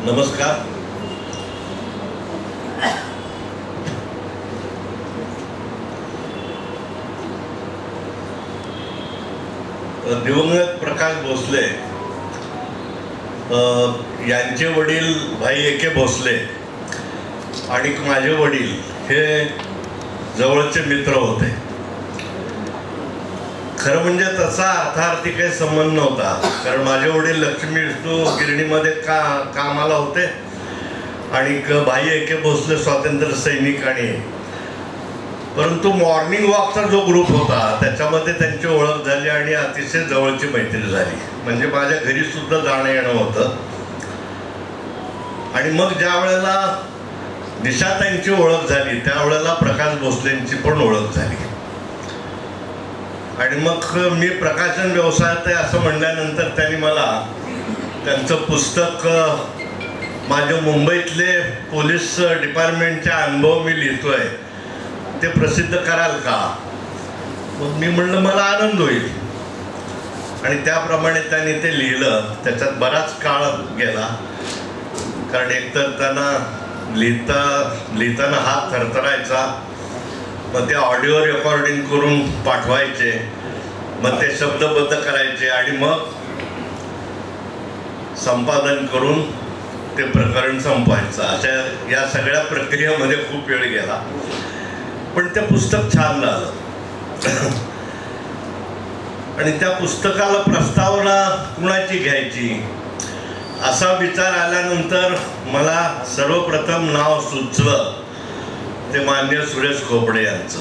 नमस्कार. दिवंगत प्रकाश भोसले यांचे वडील भाई ए.के. भोसले आणि माझे वडील हे जवळचे मित्र होते. खरं म्हणजे तसा अर्थार्थी काही संबंध नव्हता, कारण माझे वडील लक्ष्मी विष्णू गिरणीमध्ये कामाला होते आणि भाई ए.के. भोसले स्वातंत्र्य सैनिक. आणि परंतु मॉर्निंग वॉकचा जो ग्रुप होता त्याच्यामध्ये त्यांची ओळख झाली आणि अतिशय जवळची मैत्री झाली. म्हणजे माझ्या घरी सुद्धा जाणं येणं होतं. आणि मग ज्या वेळेला निशाताईंची ओळख झाली त्यावेळेला प्रकाश भोसलेंची पण ओळख झाली. आणि मग मी प्रकाशन व्यवसायात आहे असं म्हणल्यानंतर त्यांनी मला त्यांचं पुस्तक माझे मुंबईतले पोलीस डिपार्टमेंटचे अनुभव मी लिहितोय ते प्रसिद्ध कराल का. मग मी म्हणलं मला आनंद होईल. आणि त्याप्रमाणे त्यांनी ते लिहिलं. त्याच्यात बराच काळ गेला, कारण एकतर त्यांना लिहिताना हात थरथरायचा, मग ते ऑडिओ रेकॉर्डिंग करून पाठवायचे, मग ते शब्दबद्ध करायचे आणि मग संपादन करून ते प्रकरण संपवायचं. अशा या सगळ्या प्रक्रियेमध्ये खूप वेळ गेला, पण ते पुस्तक छान झालं. आणि त्या पुस्तकाला प्रस्तावना कुणाची घ्यायची असा विचार आल्यानंतर मला सर्वप्रथम नाव सुचलं ते माननीय सुरेश खोपडे यांचं.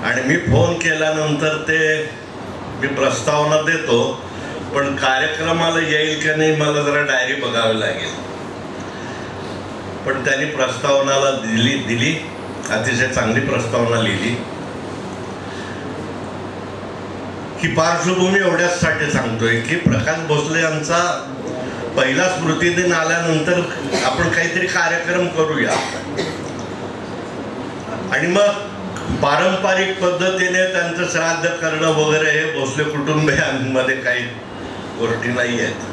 आणि मी फोन केल्यानंतर ते मी प्रस्तावना देतो, पण कार्यक्रमाला येईल की नाही मला जरा डायरी बघावी लागेल. पण त्यांनी प्रस्तावनाला दिली अतिशय चांगली प्रस्तावना लिहिली. ही पार्श्वभूमी एवढ्याचसाठी सांगतोय की प्रकाश भोसले यांचा पहिला स्मृतिदिन आल्यानंतर आपण काहीतरी कार्यक्रम करूया. आणि मग पारंपरिक पद्धतीने त्यांचं श्राद्ध करणं वगैरे हे भोसले कुटुंबियांमध्ये काही गोष्टी नाही आहेत.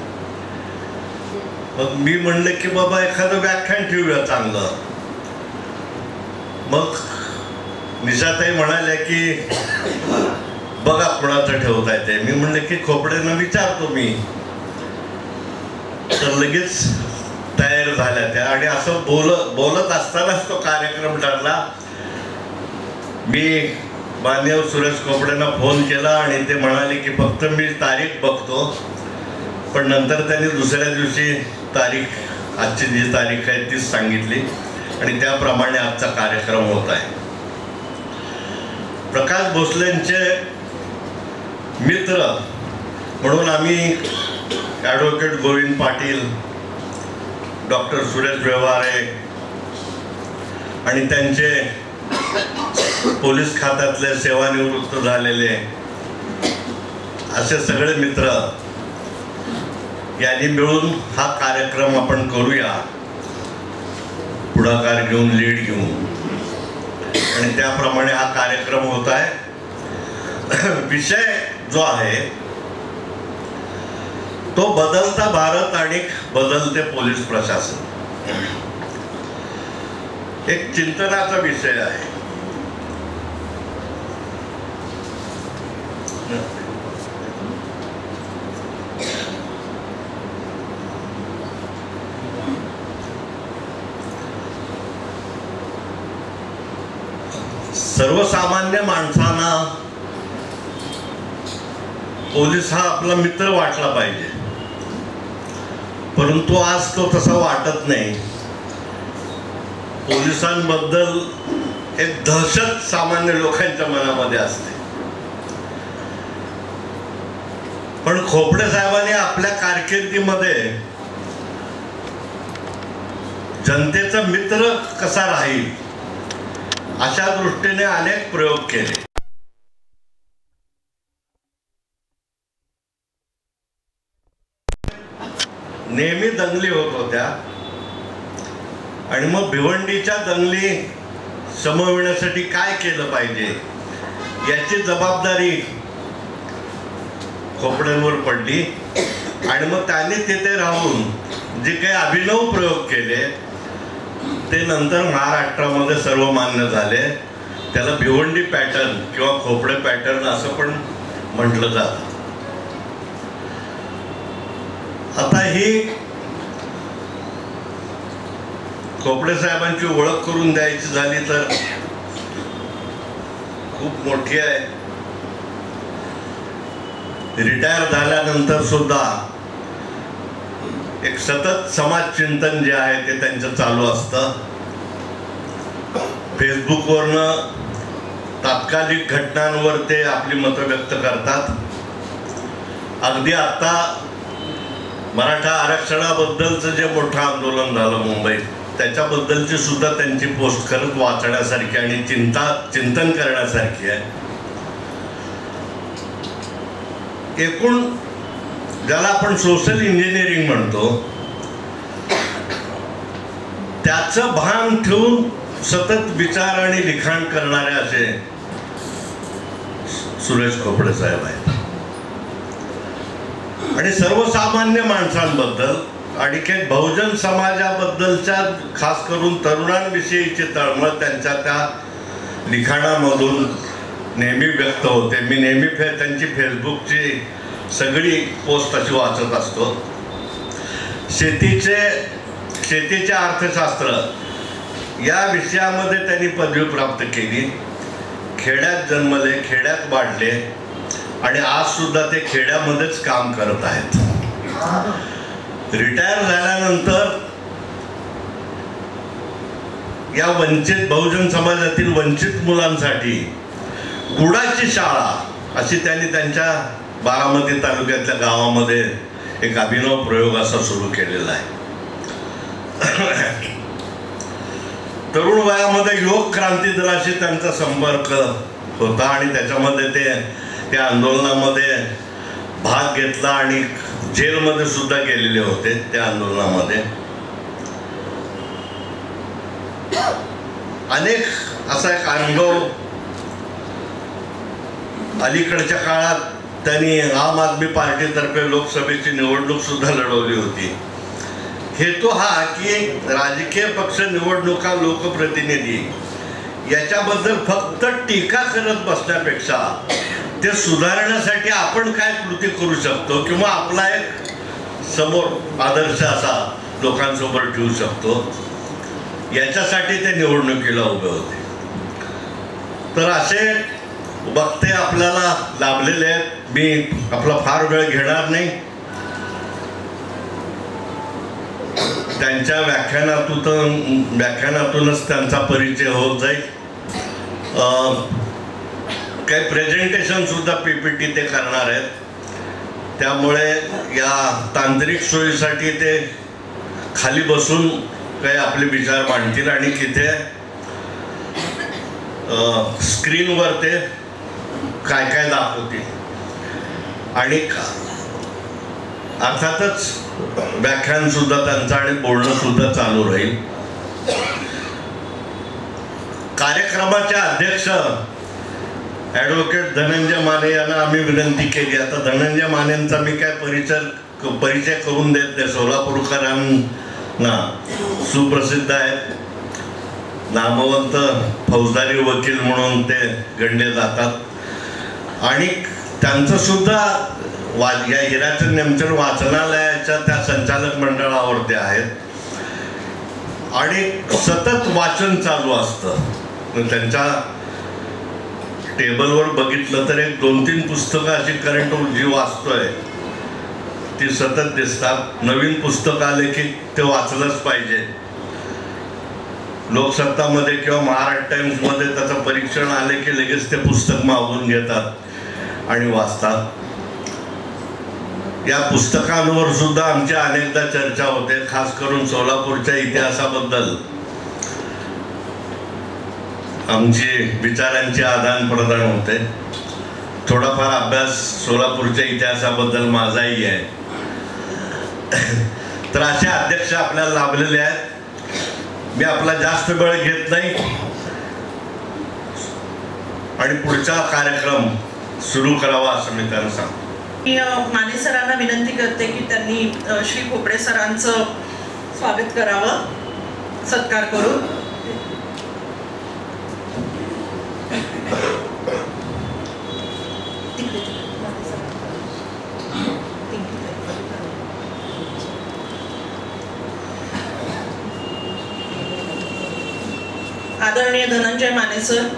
मग मी म्हणलं की बाबा एखादं व्याख्यान ठेवूया चांगलं. मग निशाताई म्हणाल्या की बघा कोणाचं ठेवता येते. मी म्हणलं की खोपडेंना विचारतो मी. तर लगेच तयार झाल्या त्या. आणि असं बोलत असतानाच तो कार्यक्रम ठरला. मी मान्य सुरेश खोपडेंना फोन केला आणि ते म्हणाले की फक्त मी तारीख बघतो. पण नंतर त्यांनी दुसऱ्या दिवशी तारीख, आजची जी तारीख आहे तीच सांगितली आणि त्याप्रमाणे आजचा कार्यक्रम होत आहे. प्रकाश भोसलेंचे मित्र म्हणून आम्ही ॲडव्होकेट गोविंद पाटील, डॉक्टर सुरेश व्यवहारे आणि त्यांचे पोलीस खात्यातले सेवानिवृत्त झालेले असे सगळे मित्र यांनी मिळून हा कार्यक्रम आपण करूया, पुढाकार घेऊन, लीड घेऊन. आणि त्याप्रमाणे हा कार्यक्रम होत आहे. विषय जो आहे तो बदलता भारत आणि बदलते पोलीस प्रशासन, एक चिंतनाचा विषय आहे. सर्वसामान्य माणसांना पोलीस हा आपला मित्र वाटला पाहिजे, परंतु आज तो तसा वाटत नाही. पोलिसांबद्दल एक दहशत सामान्य लोकांच्या मनामध्ये असते. पण खोपडे साहेबांनी आपल्या कारकिर्दीमध्ये जनतेचा मित्र कसा राहील अशा दृष्टीने अनेक प्रयोग केले. नेहमी दंगली होत होत्या आणि मग भिवंडीच्या दंगली शमविण्यासाठी काय केलं पाहिजे याची जबाबदारी खोपड्यांवर पडली. आणि मग त्यांनी तिथे राहून जे काही अभिनव प्रयोग केले ते नंतर महाराष्ट्रामध्ये सर्व मान्य झाले. त्याला भिवंडी पॅटर्न किंवा खोपडे पॅटर्न असं पण म्हटलं जातं. आता ही खोपडे साहेबांची ओळख करून द्यायची झाली तर खूप मोठी आहे. रिटायर झाल्यानंतर सुद्धा एक सतत समाज चिंतन जे आहे ते त्यांचं चालू असतं. फेसबुकवरनं तात्कालिक घटनांवर ते आपली मतं व्यक्त करतात. अगदी आता मराठा आरक्षणाबद्दलचं जे मोठं आंदोलन झालं मुंबईत, त्याच्याबद्दलची सुद्धा त्यांची पोस्ट खरंच वाचण्यासारखी आणि चिंतन करण्यासारखी आहे. एकूण ज्याला आपण सोशल इंजिनिअरिंग म्हणतो त्याचं भान ठेवून सतत विचार आणि लिखाण करणारे असे सुरेश खोपडे साहेब आहेत. आणि सर्वसामान्य माणसांबद्दल आणि काही बहुजन समाजाबद्दलच्या खास करून तरुणांविषयीची तळमळ त्यांच्या त्या लिखाणामधून नेहमी व्यक्त होते. मी नेहमी त्यांची फेसबुकची सगळी पोस्ट अशी वाचत असतो. शेतीचे अर्थशास्त्र या विषयामध्ये त्यांनी पदवी प्राप्त केली. खेड्यात जन्मले, खेड्यात वाढले आणि आज सुद्धा ते खेड्यामध्येच काम करत आहेत. रिटायर झाल्यानंतर या वंचित बहुजन समाजातील वंचित मुलांसाठी गुडाची शाळा अशी त्यांनी त्यांच्या बारामती तालुक्यातल्या गावामध्ये एक अभिनव प्रयोग असा सुरू केलेला आहे. तरुण वयामध्ये युवक क्रांती दलाशी त्यांचा संपर्क होता आणि त्याच्यामध्ये ते त्या आंदोलनामध्ये भाग घेतला आणि जेलमध्ये सुद्धा गेलेले होते. त्या आंदोलनामध्ये अनेक असा एक अनुभव. अलीकडच्या काळात त्यांनी आम आदमी पार्टीतर्फे लोकसभेची निवडणूक सुद्धा लढवली होती. हेतू हा की राजकीय पक्ष निवडणुका लोकप्रतिनिधी याच्याबद्दल फक्त टीका करत बसण्यापेक्षा ते सुधारण्यासाठी आपण काय कृती करू शकतो किंवा आपला एक समोर आदर्श असा लोकांसमोर ठेवू शकतो याच्यासाठी ते निवडणुकीला उभे होते. तर असे वक्ते आपल्याला लाभलेले आहेत. मी आपला फार वेळ घेणार नाही. त्यांच्या व्याख्यानातूनच त्यांचा परिचय होत जाईल. काही प्रेझेंटेशन सुद्धा PPT ते करणार आहेत. त्यामुळे या तांत्रिक सोयीसाठी ते खाली बसून काही आपले विचार मांडतील आणि तिथे स्क्रीनवर ते काय काय दाखवतील आणि अर्थातच व्याख्यान सुद्धा त्यांचं आणि बोलणं सुद्धा चालू राहील. कार्यक्रमाचे अध्यक्ष ॲडव्होकेट धनंजय माने यांना आम्ही विनंती केली. आता धनंजय मानेंचा मी काय परिचय करून देत नाही. सोलापूरकरांना सुप्रसिद्ध आहेत. नामवंत फौजदारी वकील म्हणून ते गणले जातात आणि त्यांचं सुद्धा या हिराचंद नेमचंद वाचनालयाच्या त्या संचालक मंडळावर ते आहेत आणि सतत वाचन चालू असतं. त्यांच्या टेबलवर बघितलं तर एक 2-3 पुस्तकं अशी करंट जी वाचतोय ती सतत दिसतात. नवीन पुस्तक आले की ते वाचलंच पाहिजे. लोकसत्तामध्ये किंवा महाराष्ट्र टाइम्समध्ये त्याचं परीक्षण आले की लगेच ते पुस्तक मागवून घेतात आणि वाचतात. या पुस्तकांवर सुद्धा आमची अनेकदा चर्चा होते. खास करून सोलापूरच्या इतिहासाबद्दल आमची विचारांची आदान प्रदान होते. थोडाफार अभ्यास सोलापूरच्या इतिहासाबद्दल माझाही आहे. तर असे अध्यक्ष आपल्याला लाभलेले आहेत. मी आपला जास्त वेळ घेत नाही आणि पुढचा कार्यक्रम सुरू करावा असं मी त्यांना सांगतो. मी माने सरांना विनंती करते की त्यांनी श्री खोपडे सरांचं स्वागत करावं, सत्कार करून. आदरणीय धनंजय माने सर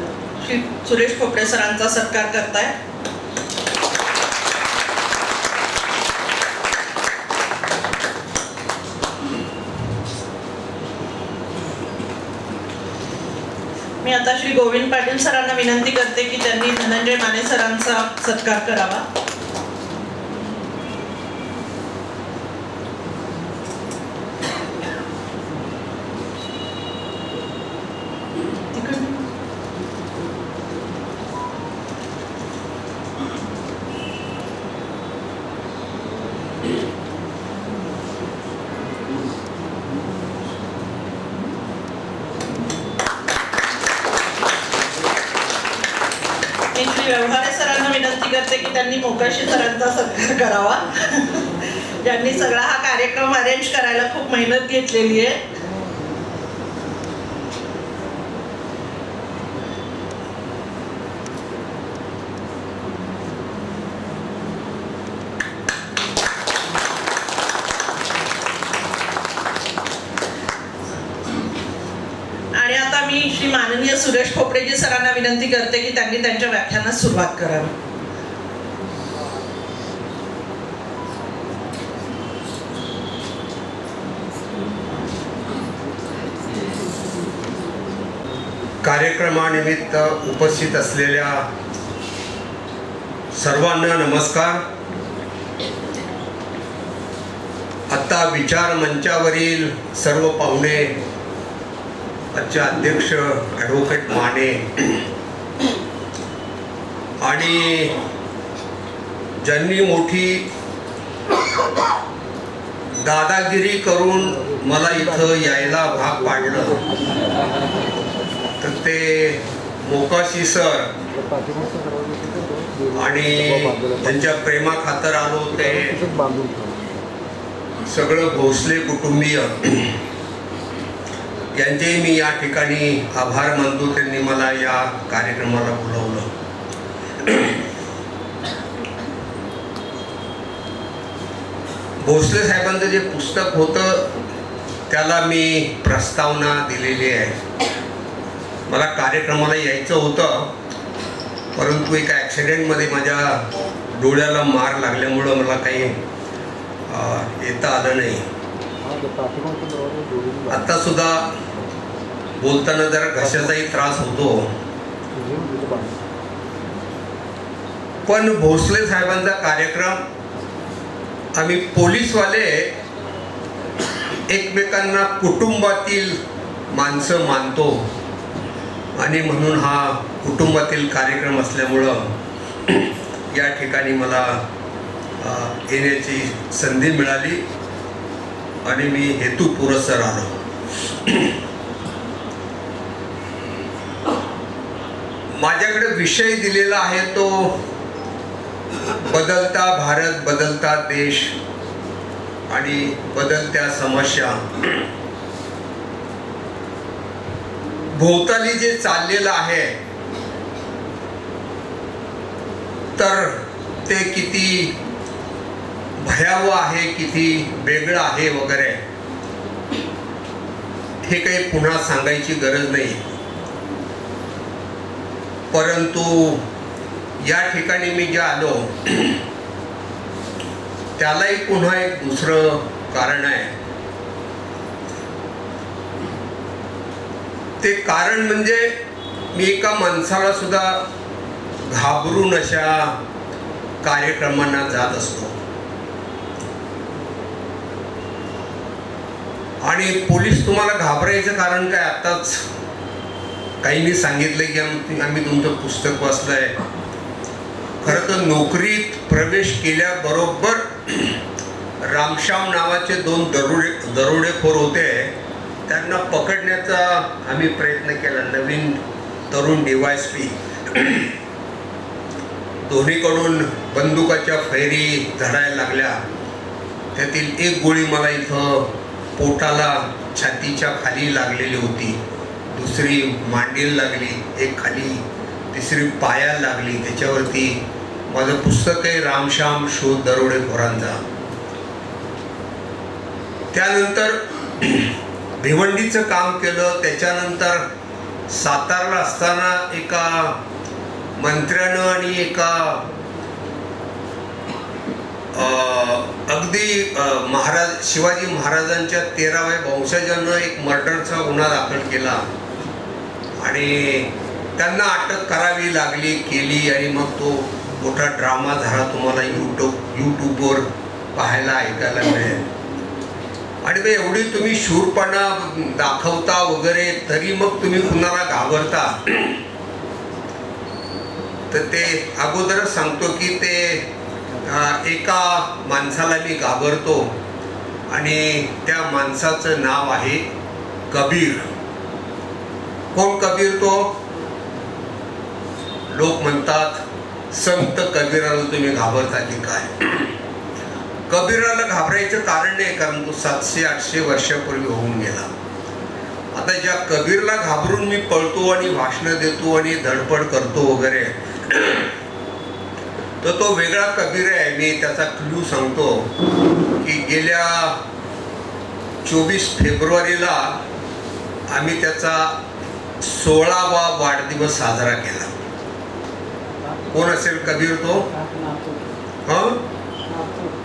श्री सुरेश खोपडे सरांचा सत्कार करताय. मी आता श्री गोविंद पाटील सरांना विनंती करते की त्यांनी धनंजय माने सरांचा सत्कार करावा. व्यवहारे सरांना विनंती करते की त्यांनी मोकाशी सरांचा सत्कार करावा, ज्यांनी सगळा हा कार्यक्रम अरेंज करायला खूप मेहनत घेतलेली आहे. आणि आता मी श्री माननीय सुरेश खोपडेजी सरांना विनंती करते की त्यांनी त्यांच्या व्याख्यानास सुरुवात करावी. कार्यक्रमानिमित्त उपस्थित असलेल्या सर्वांना नमस्कार. आता विचार मंचावरील सर्व पाहुणे, आजचे अध्यक्ष ॲडव्होकेट माने आणि ज्यांनी मोठी दादागिरी करून मला इथं यायला भाग पाडलं, तर ते मोकाशी सर आणि त्यांच्या प्रेमाखातर आलो ते सगळं भोसले कुटुंबीय यांचेही मी या ठिकाणी आभार मानतो. त्यांनी मला या कार्यक्रमाला बोलवलं. भोसले साहेबांचं जे पुस्तक होतं त्याला मी प्रस्तावना दिलेली आहे. मला कार्यक्रमाला यायचं होतं, परंतु एका ॲक्सिडेंटमध्ये माझ्या डोळ्याला मार लागल्यामुळं मला काही येता आलं नाही. आता सुद्धा बोलताना जरा घशाचाही त्रास होतो. पण भोसले साहेबांचा कार्यक्रम आम्ही पोलीसवाले एकमेकांना कुटुंबातील माणसं मानतो आणि म्हणून हा कुटुंबातील कार्यक्रम असल्यामुळं या ठिकाणी मला येण्याची संधी मिळाली आणि मी हेतू पुरस्सर आलो. माझ्याकडे विषय दिलेला आहे तो बदलता भारत, बदलता देश आणि बदलत्या समस्या. भोवताली जे चाललेलं आहे तर ते किती भयावह आहे, किती वेगळं आहे वगैरे हे काही पुन्हा सांगायची गरज नाही. परंतु या ठिकाणी मी जे आलो त्यालाही पुन्हा एक दुसरं कारण आहे. ते कारण म्हणजे मी एका माणसाला सुद्धा घाबरून अशा कार्यक्रमांना जात असतो. आणि पोलीस तुम्हाला घाबरायचं कारण काय? आत्ताच काहींनी सांगितलं की आम्ही तुमचं पुस्तक वाचलंय. खरं तर नोकरीत प्रवेश केल्याबरोबर रामश्याम नावाचे 2 दरोडेखोर होते, त्यांना पकडण्याचा आम्ही प्रयत्न केला. नवीन तरुण DYSP, दोन्हीकडून बंदुकाच्या फैरी झडायला लागल्या. त्यातील एक गोळी मला इथं पोटाला छातीच्या खाली लागलेली होती, दुसरी मांडीला लागली, एक खाली, तिसरी पायाला लागली. त्याच्यावरती माझं पुस्तक आहे रामश्याम शोध दरोडेखोरांचा. त्यानंतर भिवंडीचं काम केलं. त्याच्यानंतर सातारला असताना एका मंत्र्यानं आणि एका अगदी शिवाजी महाराजांच्या 13व्या वंशजानं एक मर्डरचा गुन्हा दाखल केला आणि त्यांना अटक करावी लागली, केली. आणि मग तो मोठा ड्रामा झाला, तुम्हाला यूट्यूबवर पाहायला ऐकायला मिळेल. आणि ते एवढी तुम्ही शूरपणा दाखवता वगैरे, तरी मग तुम्ही कुणाला घाबरता. तर ते अगोदरच सांगतो की ते एका माणसाला मी घाबरतो आणि त्या माणसाचं नाव आहे कबीर. कोण कबीर? तो लोक म्हणतात संत कबीराला तुम्ही घाबरता की काय? कबीराला घाबरायचं कारण नाही, कारण तो 700-800 वर्षापूर्वी होऊन गेला. आता ज्या कबीरला घाबरून मी पळतो आणि भाषणं देतो आणि धडपड करतो वगैरे, तर तो वेगळा कबीर आहे. मी त्याचा क्लू सांगतो की गेल्या 24 फेब्रुवारीला आम्ही त्याचा 16वा वाढदिवस साजरा केला. कोण असेल कबीर? तो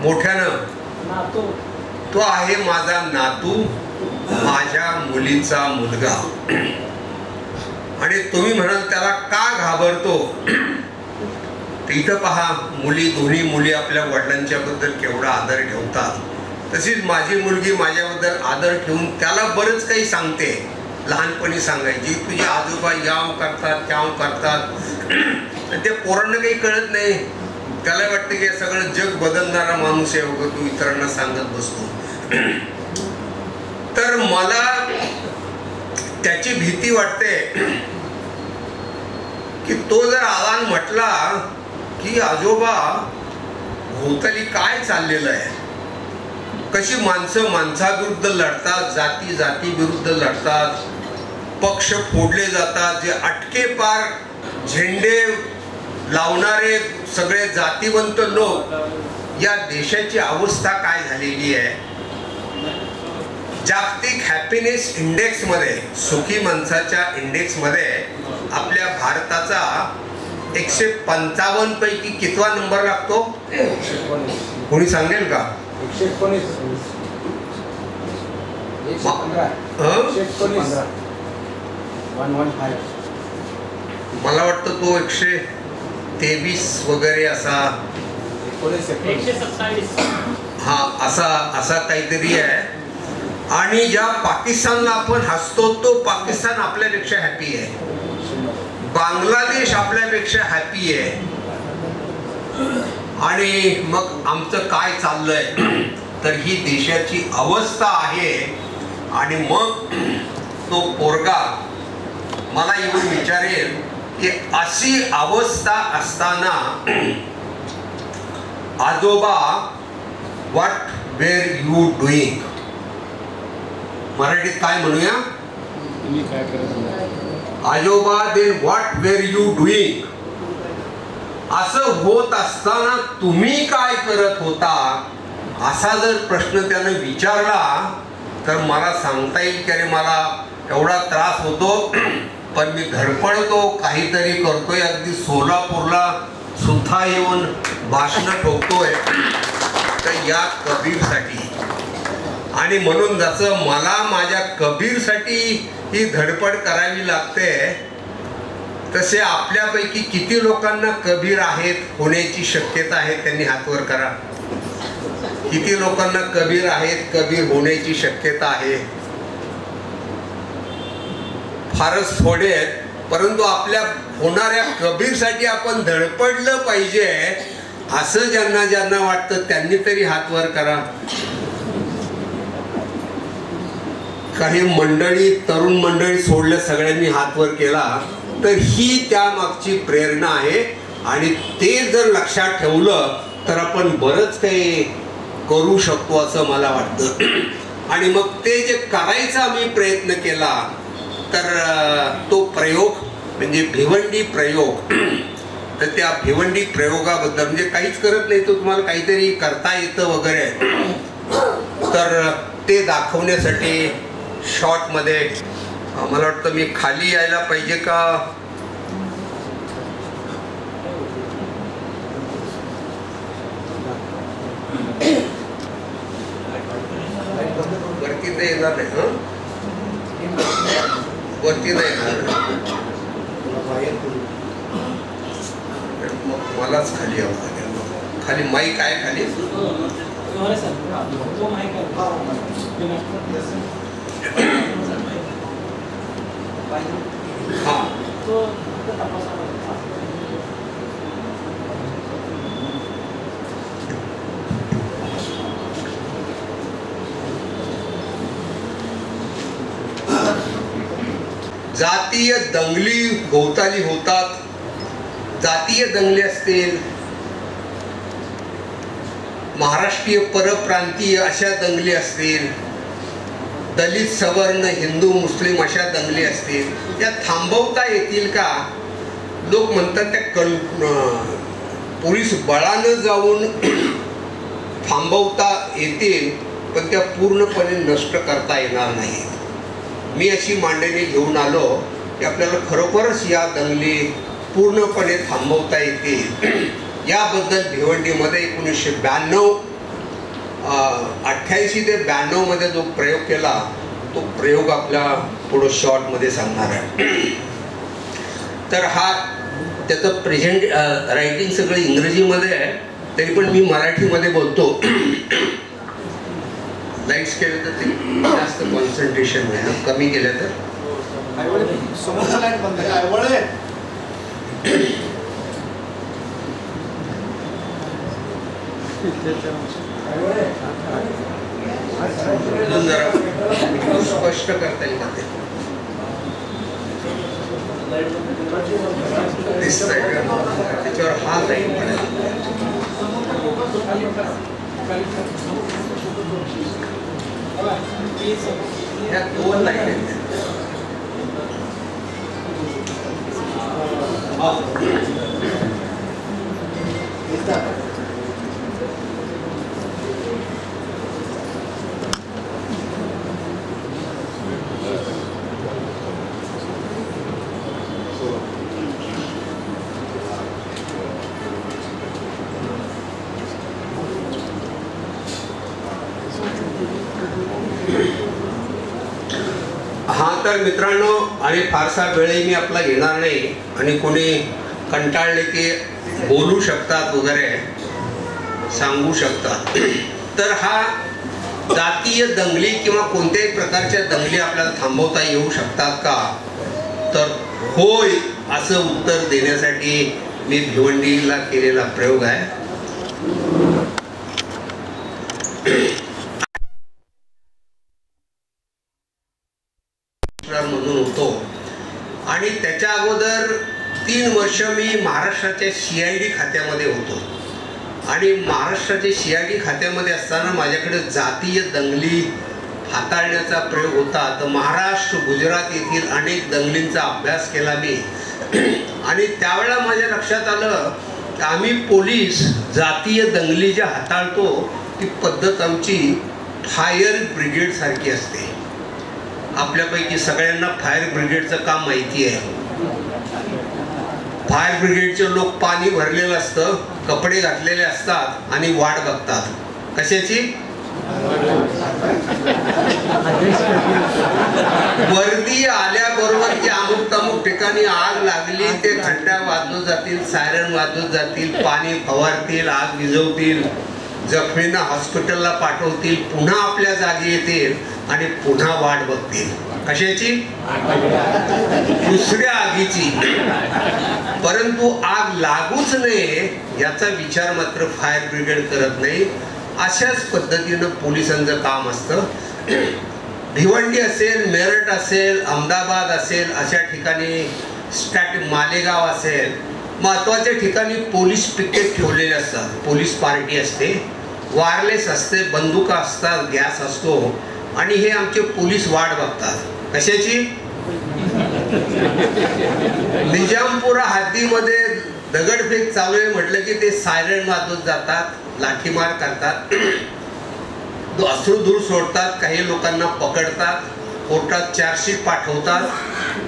मोठ्यानं, तो आहे माझा नातू, माझ्या मुलीचा मुलगा. आणि तुम्ही म्हणाल त्याला का घाबरतो? इथं पहा, दोन्ही मुली आपल्या वडिलांच्या बद्दल केवढा आदर ठेवतात. तशीच माझी मुलगी माझ्याबद्दल आदर ठेवून त्याला बरंच काही सांगते. लहानपणी सांगायची, तुझे आजोबा याव करतात त्याव करतात. ते पोरांना काही कळत नाही. त्याला वाटतं की सगळं जग बदलणारा माणूस आहे वगैरे, तू इतरांना सांगत बसतो. तर मला त्याची भीती वाटते की तो जर आला म्हटला की आजोबा भोवताली काय चाललेलं आहे, कशी माणसं माणसाविरुद्ध लढतात, जाती जाती विरुद्ध लढतात, पक्ष फोडले जातात, जे अटके पार झेंडे लावणारे सगळे जातीवंत लोक, या देशाची अवस्था काय झालेली आहे. जागतिक हॅपीनेस इंडेक्स मध्ये, सुखी माणसाच्या इंडेक्स मध्ये आपल्या भारताचा 155 पैकी कितवा नंबर लागतो? कोणी सांगेल का? 119. मला वाटतं तो 123 वगैरे असा, 127. हा असा काहीतरी आहे. आणि ज्या पाकिस्तानला आपण हसतो, तो पाकिस्तान आपल्यापेक्षा हॅपी आहे. बांगलादेश आपल्यापेक्षा हॅपी आहे. आणि मग आमचं काय चाललंय, तर ही देशाची अवस्था आहे. आणि मग तो पोरगा मला येऊन विचारेल की अशी अवस्था असताना आजोबा व्हॉट वेर यू डुईंग, मराठीत काय म्हणूया? आजोबा then what were you doing, असं होत असताना तुम्ही काय करत होता, असा जर प्रश्न त्यानं विचारला तर मला सांगता येईल की अरे मला एवढा त्रास होतो, पण मी धडपडतो, काहीतरी करतोय. अगदी सोलापूरला सुद्धा येऊन भाषणं ठोकतोय, तर या कबीरसाठी. आणि म्हणून जसं मला माझ्या कबीरसाठी ही धडपड करावी लागते, तसे आपल्यापैकी किती लोकांना कबीर आहेत, होण्याची शक्यता आहे? त्यांनी हात वर करा. किती लोकांना कबीर आहेत, कबीर होण्याची शक्यता आहे? फारच थोडे आहेत. परंतु आपल्या होणाऱ्या कबीरसाठी आपण धडपडलं पाहिजे असं ज्यांना ज्यांना वाटतं त्यांनी तरी हात वर करा. काही मंडळी, तरुण मंडळी सोडलं, सगळ्यांनी हात वर केला, तर ही त्यामागची प्रेरणा आहे. आणि ते जर लक्षात ठेवलं तर आपण बरंच काही करू शकतो असं मला वाटतं. आणि मग ते जे करायचा आम्ही प्रयत्न केला तर तो प्रयोग म्हणजे भिवंडी प्रयोग. तर त्या भिवंडी प्रयोगाबद्दल म्हणजे काहीच करत नाही, तो तुम्हाला काहीतरी करता येतं वगैरे, तर ते दाखवण्यासाठी शॉर्टमध्ये मला वाटतं मी खाली यायला पाहिजे का? वरती नाही येणार नाही, वरती नाही येणार, मलाच खाली यावं लागेल. खाली माईक आहे खाली. हा जातीय दंगली भोवताली होतात. जातीय दंगली असतील, महाराष्ट्रीय परप्रांतीय अशा दंगली असतील, दलित सवर्ण हिंदू मुस्लिम अशा दंगली असतील, त्या थांबवता येतील का? लोक म्हणतात त्या पोलीस बळानं जाऊन थांबवता येतील, पण त्या पूर्णपणे नष्ट करता येणार नाही. मी अशी मांडणी घेऊन आलो की आपल्याला खरोखरच या दंगली पूर्णपणे थांबवता येतील. याबद्दल भिवंडीमध्ये 1992 88 ते 92 मध्ये जो प्रयोग केला तो प्रयोग आपल्या पुढे शॉर्टमध्ये सांगणार आहे. तर हा त्याचं प्रेझेंट रायटिंग सगळं इंग्रजीमध्ये आहे, तरी पण मी मराठीमध्ये बोलतो. लाईट्स केलं तर ते जास्त कॉन्सन्ट्रेशन मिळेल, कमी केलं तर जरा स्पष्ट करता येईल का ते? त्याच्यावर हा लाईन पडेल. ह्या 2 लाईन आहेत. हा तर मित्रांनो, आणि फारसा वेळही मी आपला घेणार नाही, आणि कोणी कंटाळले की बोलू शकतात वगैरे सांगू शकतात. तर हा जातीय दंगली किंवा कोणत्याही प्रकारच्या दंगली आपल्याला थांबवता येऊ शकतात का? तर होय असं उत्तर देण्यासाठी मी भिवंडीला केलेला प्रयोग आहे. म्हणून होतो, आणि त्याच्या अगोदर 3 वर्ष मी महाराष्ट्राच्या CID खात्यामध्ये होतो. आणि महाराष्ट्राच्या CID खात्यामध्ये असताना माझ्याकडे जातीय दंगली हाताळण्याचा प्रयोग होता. तर महाराष्ट्र गुजरात येथील अनेक दंगलींचा अभ्यास केला मी, आणि त्यावेळेला माझ्या लक्षात आलं की आम्ही पोलीस जातीय दंगली ज्या हाताळतो ती पद्धत आमची फायर ब्रिगेड सारखी असते. आपल्यापैकी सगळ्यांना फायर ब्रिगेडचं काम माहिती आहे. फायर ब्रिगेडचे लोक पाणी भरलेलं असतं, कपडे घातलेले असतात आणि वाट बघतात. कशाची? वर्दी आल्याबरोबर की अमुक तमुक ठिकाणी आग लागली, ते घंटा वाजवत जातील, सायरन वाजवत जातील, पाणी फवारतील, आग विझवतील, जखमींना हॉस्पिटलला पाठवतील, पुन्हा आपल्या जागी येतील आणि पुन्हा वाट बघतील. कशाची? दुसऱ्या आगीची. परंतु आग लागूच नये याचा विचार मात्र फायर ब्रिगेड करत नाही. अशाच पद्धतीनं पोलिसांचं काम असतं. भिवंडी असेल, मेरठ असेल, अहमदाबाद असेल, अशा ठिकाणी मालेगाव असेल, महत्वाच्या ठिकाणी पोलीस पिकेट ठेवलेले असतात. पोलीस पार्टी असते, वायरलेस असते, बंदुका असतात, गॅस असतो. आणि हे आमचे पोलीस वाट बघतात. कशाची? निजामपुरा हद्दीमध्ये दगडफेक चालू आहे म्हटलं की ते सायरन वाजवत जातात, लाठीमार करतात, अश्रुधूर सोडतात, काही लोकांना पकडतात, कोर्टात चार्जशीट पाठवतात,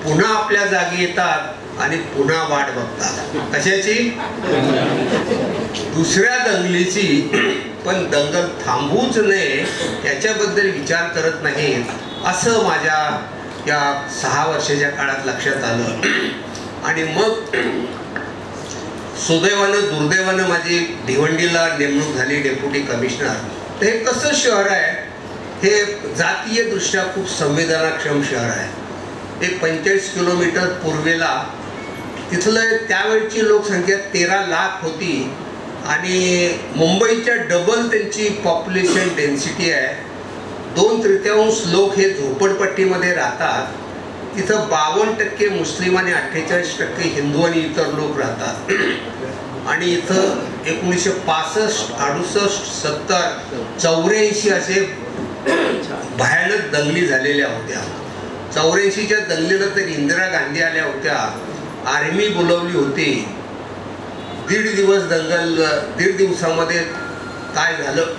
पुन्हा आपल्या जागी येतात आणि पुन्हा वाट बघतात. कशाची? दुसऱ्या दंगलीची. पण दंगल थांबूच नये याच्याबद्दल विचार करत नाहीत असं माझ्या या 6 वर्षाच्या काळात लक्षात आलं. आणि मग सुदैवानं दुर्दैवानं माझी भिवंडीला नेमणूक झाली डेप्युटी कमिशनर. तर हे कसं शहर आहे? हे जातीय दृष्ट्या खूप संवेदनाक्षम शहर आहे. एक 45 किलोमीटर पूर्वेला तिथलं त्यावेळची लोकसंख्या 13 लाख होती आणि मुंबईच्या डबल त्यांची पॉप्युलेशन डेन्सिटी आहे. 2/3 लोक हे झोपडपट्टीमध्ये राहतात. तिथं 52% मुस्लिम आणि 48% हिंदू आणि इतर लोक राहतात. आणि इथं 1965, 68, 70, 84 असे भयानक दंगली झालेल्या होत्या. 84च्या दंगलीला तर इंदिरा गांधी आल्या होत्या, आर्मी बोलवली होती. 1.5 दिवस दंगल. 1.5 दिवसामध्ये काय झालं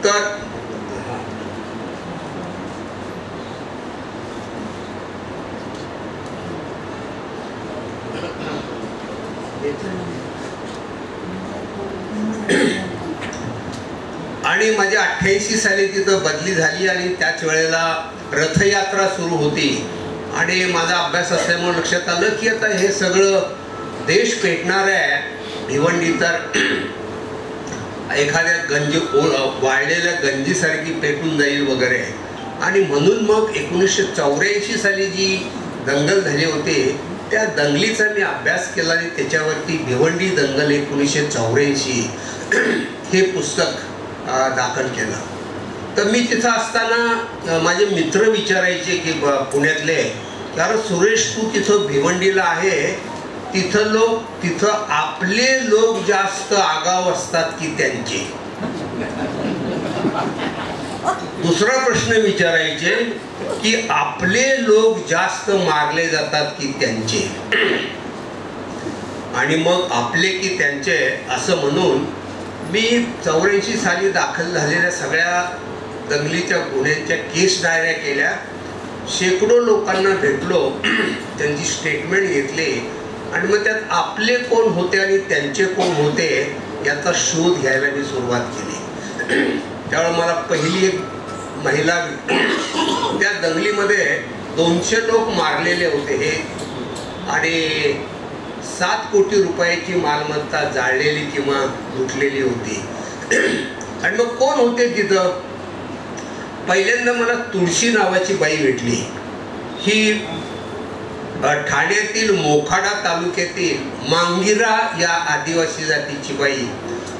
तर आणि माझी 88 साली तिथं बदली झाली आणि त्याच वेळेला रथयात्रा सुरू होती. आणि माझा अभ्यास असल्यामुळे लक्षात आलं की आता हे सगळं देश पेटणार आहे. भिवंडी तर एखाद्या वाळलेल्या गंजीसारखी पेटून जाईल वगैरे. आणि म्हणून मग 1984 साली जी दंगल झाली होती त्या दंगलीचा मी अभ्यास केला आणि त्याच्यावरती भिवंडी दंगल 1984 हे पुस्तक दाखल केलं. तर मी तिथं असताना माझे मित्र विचारायचे की पुण्यातले, कारण सुरेश तू तिथं भिवंडीला आहे, तिथं आपले लोक जास्त आगाव असतात की त्यांचे? दुसरा प्रश्न विचारायचे की आपले लोक जास्त मारले जातात की त्यांचे? आणि मग आपले की त्यांचे असं म्हणून मी 84 साली दाखल झालेल्या सगळ्या दंगलीच्या गुन्ह्यांच्या केस डायऱ्या केल्या. शेकडो लोकांना भेटलो, त्यांची स्टेटमेंट घेतली आणि मग त्यात आपले कोण होते आणि त्यांचे कोण होते याचा शोध घ्यायला मी सुरुवात केली. त्यावेळेला मला पहिली एक महिला, त्या दंगलीमध्ये 200 लोक मारलेले होते हे आणि 7 कोटी रुपयाची मालमत्ता जाळलेली किंवा लुटलेली होती. आणि मग कोण होते तिथं? पहिल्यांदा मला तुळशी नावाची बाई भेटली. ही ठाण्यातील मोखाडा तालुक्यातील मांगिरा या आदिवासी जातीची बाई.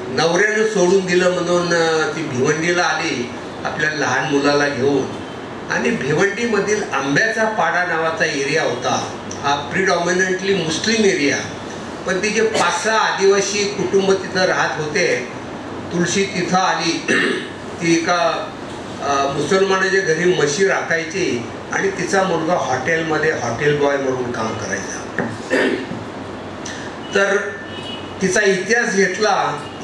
नवऱ्यानं सोडून दिलं म्हणून ती भिवंडीला आली आपल्या लहान मुलाला घेऊन. आणि भिवंडीमधील आंब्याचा पाडा नावाचा एरिया होता. हा प्रिडॉमिनंटली मुस्लिम एरिया, पण तिचे 5-6 आदिवासी कुटुंब तिथं राहत होते. तुळशी तिथं आली. ती एका मुसलमानाच्या घरी म्हशी राखायची आणि तिचा मुलगा हॉटेलमध्ये हॉटेल बॉय म्हणून काम करायचा. तर तिचा इतिहास घेतला.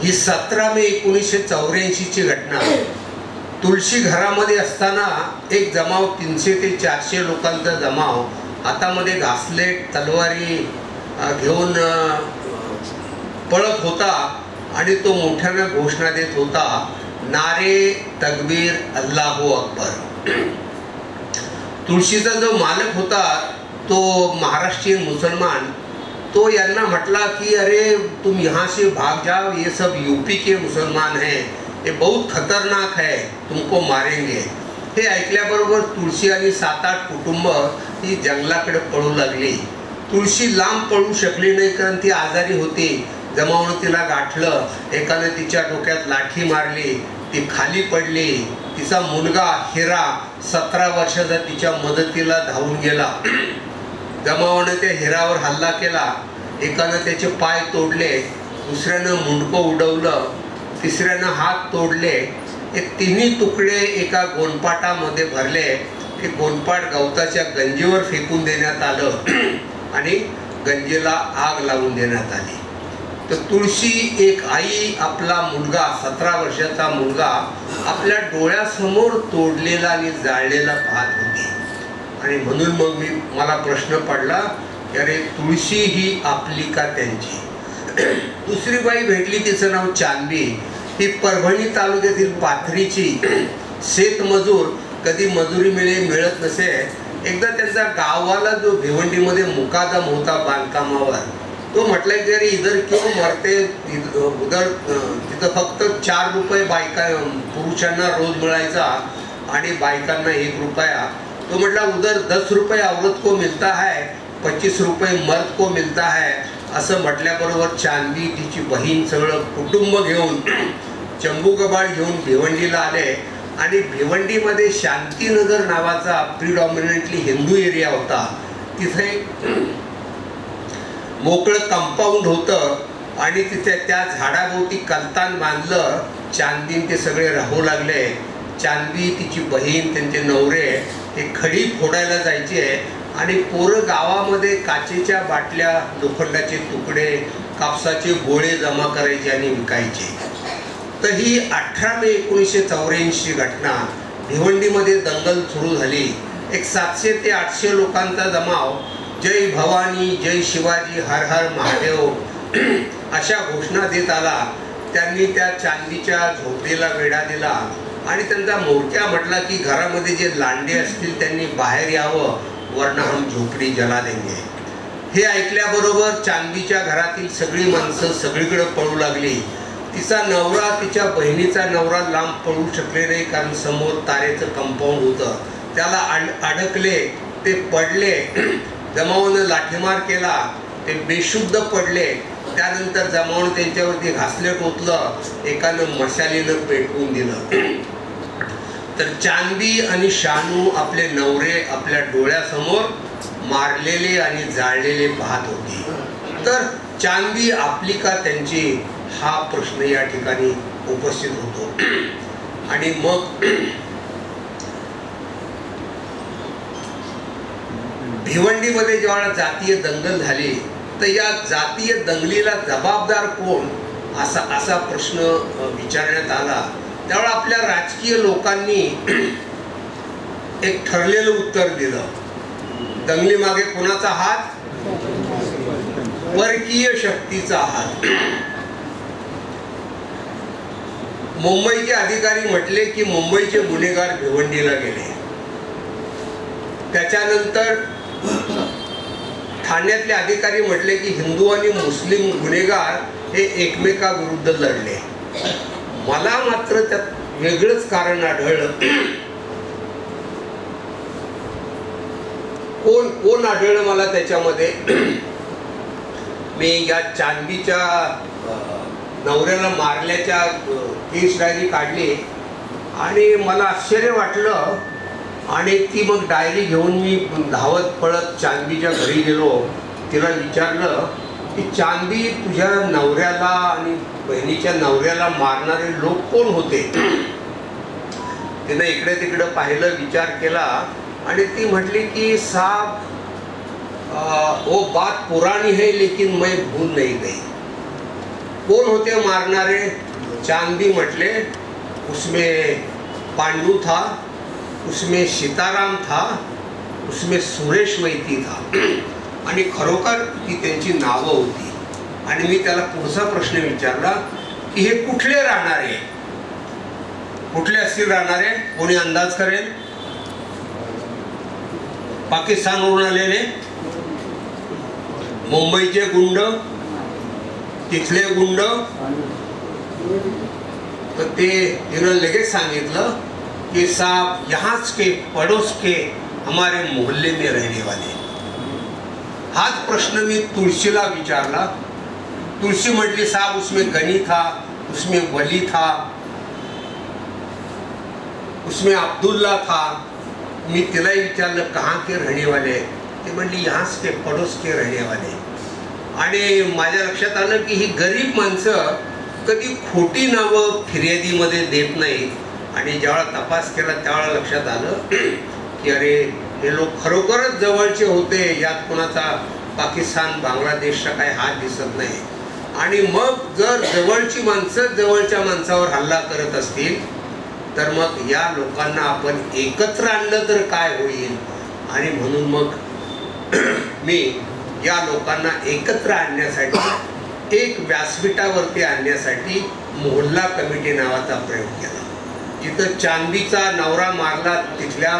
ही 17 मे 1984ची घटना. तुळशी घरामध्ये असताना एक जमाव 300 ते 400 लोकांचा जमाव हातामध्ये घासलेट तलवारी घेऊन पळत होता आणि तो मोठ्यानं घोषणा देत होता, नारे तकबीर अल्लाहू अकबर. तुळशीचा जो मालक होता तो महाराष्ट्रीयन मुसलमान, तो यांना म्हटला की अरे तुम यहाँ से भाग जाओ, ये सब यूपी के मुसलमान हैं, ये बहुत खतरनाक है, तुमको मारेंगे. हे ऐकल्याबरोबर तुळशी आणि 7-8 कुटुंब ही जंगलाकडे पळू लागली. तुळशी लांब पळू शकली नाही कारण ती आजारी होती. जमावनं तिला गाठलं, एकाने तिच्या डोक्यात लाठी मारली, ती खाली पडली. तिचा मुलगा हिरा 17 वर्षाचा तिच्या मदतीला धावून गेला. जमावानं त्या हिरावर हल्ला केला. एकानं त्याचे पाय तोडले, दुसऱ्यानं मुंडकं उडवलं. तिसऱ्यानं हात तोडले. हे तिन्ही तुकडे एका गोनपाटामध्ये भरले. ते गोनपाट गवताच्या गंजीवर फेकून देण्यात आलं आणि गंजीला आग लावून देण्यात आली. तर तुळशी एक आई आपला मुलगा 17 वर्षाचा मुलगा आपल्या डोळ्यासमोर तोडलेला आणि जाळलेला पाहत होती. आणि म्हणून मग मला प्रश्न पडला की अरे तुळशी ही आपली का त्यांची. दुसरी बाई भेटली, तिचं नाव चांदबी. ही परभणी तालुक्यातील पाथरीची शेतमजूर. कधी मजुरी मिळत नसे. एकदा त्यांचा गावाला जो भिवंडीमध्ये मुकादम होता बांधकामावर, तो म्हटलं की अरे इधर क्यों मरते, उधर तिथं फक्त 4 रुपये बायका पुरुषांना रोज मिळायचा आणि बायकांना 1 रुपया. तो म्हटला उधर 10 रुपये औरत को मिलता है, 25 रुपये मर्द को मिलता है. असं म्हटल्याबरोबर चांदी तिची बहीण सगळं कुटुंब घेऊन चंबू कबाड घेऊन भिवंडीला आले. आणि भिवंडीमध्ये शांतीनगर नावाचा प्रिडॉमिनंटली हिंदू एरिया होता. तिथे मोकळं कंपाऊंड होतं आणि तिथे त्या झाडाभोवती कलतान बांधलं. चांदीन ते सगळे राहू लागले. चांदी, तिची बहीण, त्यांचे नवरे हे खडी फोडायला जायचे आणि पोरं गावामध्ये काचेच्या बाटल्या, लोखंडाचे तुकडे, कापसाचे गोळे जमा करायचे आणि विकायचे. तर ही 18 मे 1984 घटना. भिवंडीमध्ये दंगल सुरू झाली. एक 700 ते 800 लोकांचा जमाव जय भवानी, जय शिवाजी, हर हर महादेव अशा घोषणा देत आला. त्यांनी त्या चांदीच्या झोपडीला वेढा दिला आणि त्यांचा मोर्चा म्हटला की घरामध्ये जे लांडे असतील त्यांनी बाहेर यावं, वरना हम झोपडी जला देंगे. हे ऐकल्याबरोबर चांदीच्या घरातील सगळी माणसं सगळीकडे पळू लागली. तिचा नवरा, तिच्या बहिणीचा नवरा लांब पळू शकले नाही, कारण समोर तारेचं कंपाऊंड होतं. त्याला अडकले, ते पडले. जमावानं लाठीमार केला, ते बेशुद्ध पडले. त्यानंतर जमावानं त्यांच्यावरती घासले टोचलं, एकानं मशालीनं पेटवून दिलं. तर चांदी आणि शानू आपले नवरे आपल्या डोळ्यासमोर मारलेले आणि जाळलेले पाहत होती. तर चांदी आपली का त्यांची, हा प्रश्न या ठिकाणी उपस्थित होतो. आणि मग भिवंडीमध्ये जेव्हा जातीय दंगल झाली, तर या जातीय दंगलीला जबाबदार कोण असा प्रश्न विचारण्यात आला. त्यावेळेला आपल्या राजकीय लोकांनी एक ठरलेलं उत्तर दिलं. दंगलीमागे कोणाचा हात? परकीय शक्तीचा हात. मुंबईचे अधिकारी म्हटले की मुंबईचे गुन्हेगार भिवंडीला गेले. त्याच्यानंतर ठाण्यातले अधिकारी म्हटले की हिंदू आणि मुस्लिम गुन्हेगार हे एकमेकाविरुद्ध लढले. मला मात्र त्यात वेगळंच कारण आढळलं. कोण आढळलं मला त्याच्यामध्ये? मी या चांदीच्या नवऱ्याला मारल्याच्या केस डायरी काढली आणि मला आश्चर्य वाटलं. आणि ती मग डायरी घेऊन मी धावत पळत चांदीच्या घरी गेलो. तिला विचारलं की चांदी, तुझ्या नवऱ्याला आणि बहिणीच्या नवऱ्याला मारणारे लोक कोण होते? तिनं इकडे तिकडे पाहिलं, विचार केला आणि ती म्हटली की साहब वो बात पुरानी है लेकिन मैं भूल नहीं गई. कोण होते मारणारे? चांदी म्हटले उसमें पांडू था, उसमें सीताराम था, उसमें सुरेश वैती था. आणि खरोखर ती त्यांची नावं होती. आणि मी त्याला पुढचा प्रश्न विचारला की हे कुठले राहणारे, कुठले असतील राहणारे? कोणी अंदाज करेल? पाकिस्तानवरून आलेले, मुंबईचे गुंड, तिथले गुंड. तर ते तिनं लगेच सांगितलं कि साहब यहाँ के पड़ोस के हमारे मोहल्ले में रहने वाले. हाच प्रश्न मी तुळशीला विचारला. तुळशी म्हटली साहब उसमें गनी था, उसमें वली था, उसमें अब्दुल्ला था. मी तिलाही विचारलं कहाँ के रहने वाले? ते म्हणली यहाँ के पड़ोस के रहने वाले. आणि माझ्या लक्षात आलं की ही गरीब माणसं कधी खोटी नावं फिर्यादीमध्ये देत नाहीत आणि ज्यावेळा तपास केला त्यावेळा लक्षात आलं की अरे हे लोक खरोखरच जवळचे होते, यात कोणाचा पाकिस्तान बांगलादेशचा काही हात दिसत नाही. आणि मग जर जवळची माणसं जवळच्या माणसावर हल्ला करत असतील तर मग या लोकांना आपण एकत्र आणलं तर काय होईल. आणि म्हणून मग मी या लोकांना एकत्र आणण्यासाठी, एक व्यासपीठावरती आणण्यासाठी मोहल्ला कमिटी नावाचा प्रयोग केला. जिथं चांदीचा नवरा मारला तिथल्या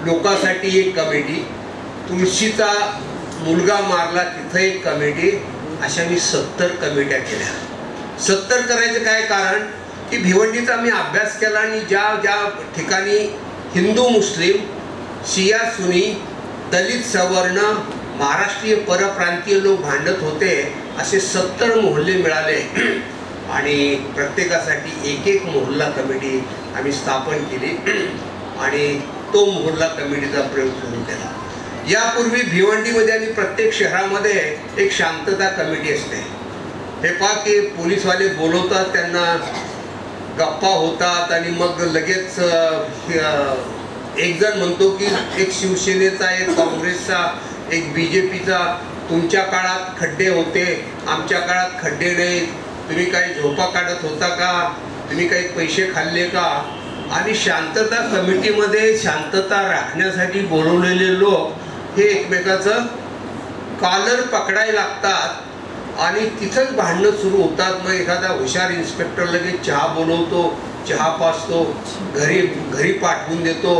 लोकांसाठी एक कमिटी, तुळशीचा मुलगा मारला तिथं एक कमिटी, अशा मी 70 कमिट्या केल्या. 70 करायचं काय कारण की भिवंडीचा मी अभ्यास केला आणि ज्या ज्या ठिकाणी हिंदू मुस्लिम, शिया सुनी, दलित सवर्ण, महाराष्ट्रीय परप्रांतीय लोक भांडत होते असे 70 मोहल्ले मिळाले आणि प्रत्येकासाठी एक एक मोहल्ला कमिटी आम्ही स्थापन केली आणि तो मोहल्ला कमिटीचा प्रयोग सुरू केला. यापूर्वी भिवंडीमध्ये आणि प्रत्येक शहरामध्ये एक शांतता कमिटी असते. हे पहा की पोलीसवाले बोलवतात, त्यांना गप्पा होतात आणि मग लगेच एक जण म्हणतो की एक शिवसेनेचा, एक काँग्रेसचा, एक BJPचा, तुमच्या काळात खड्डे होते, आमच्या काळात खड्डे नाहीत, तुम्ही काही झोपा काढत होता का, तुम्ही काही पैसे खाल्ले का. आणि शांतता कमिटीमध्ये शांतता राखण्यासाठी बोलवलेले लोक हे एकमेकाचं कॉलर पकडायला लागतात आणि तिथंच भांडणं सुरू होतात. मग एखादा हुशार इन्स्पेक्टर लगेच चहा बोलवतो, चहा पाजतो, घरी पाठवून देतो,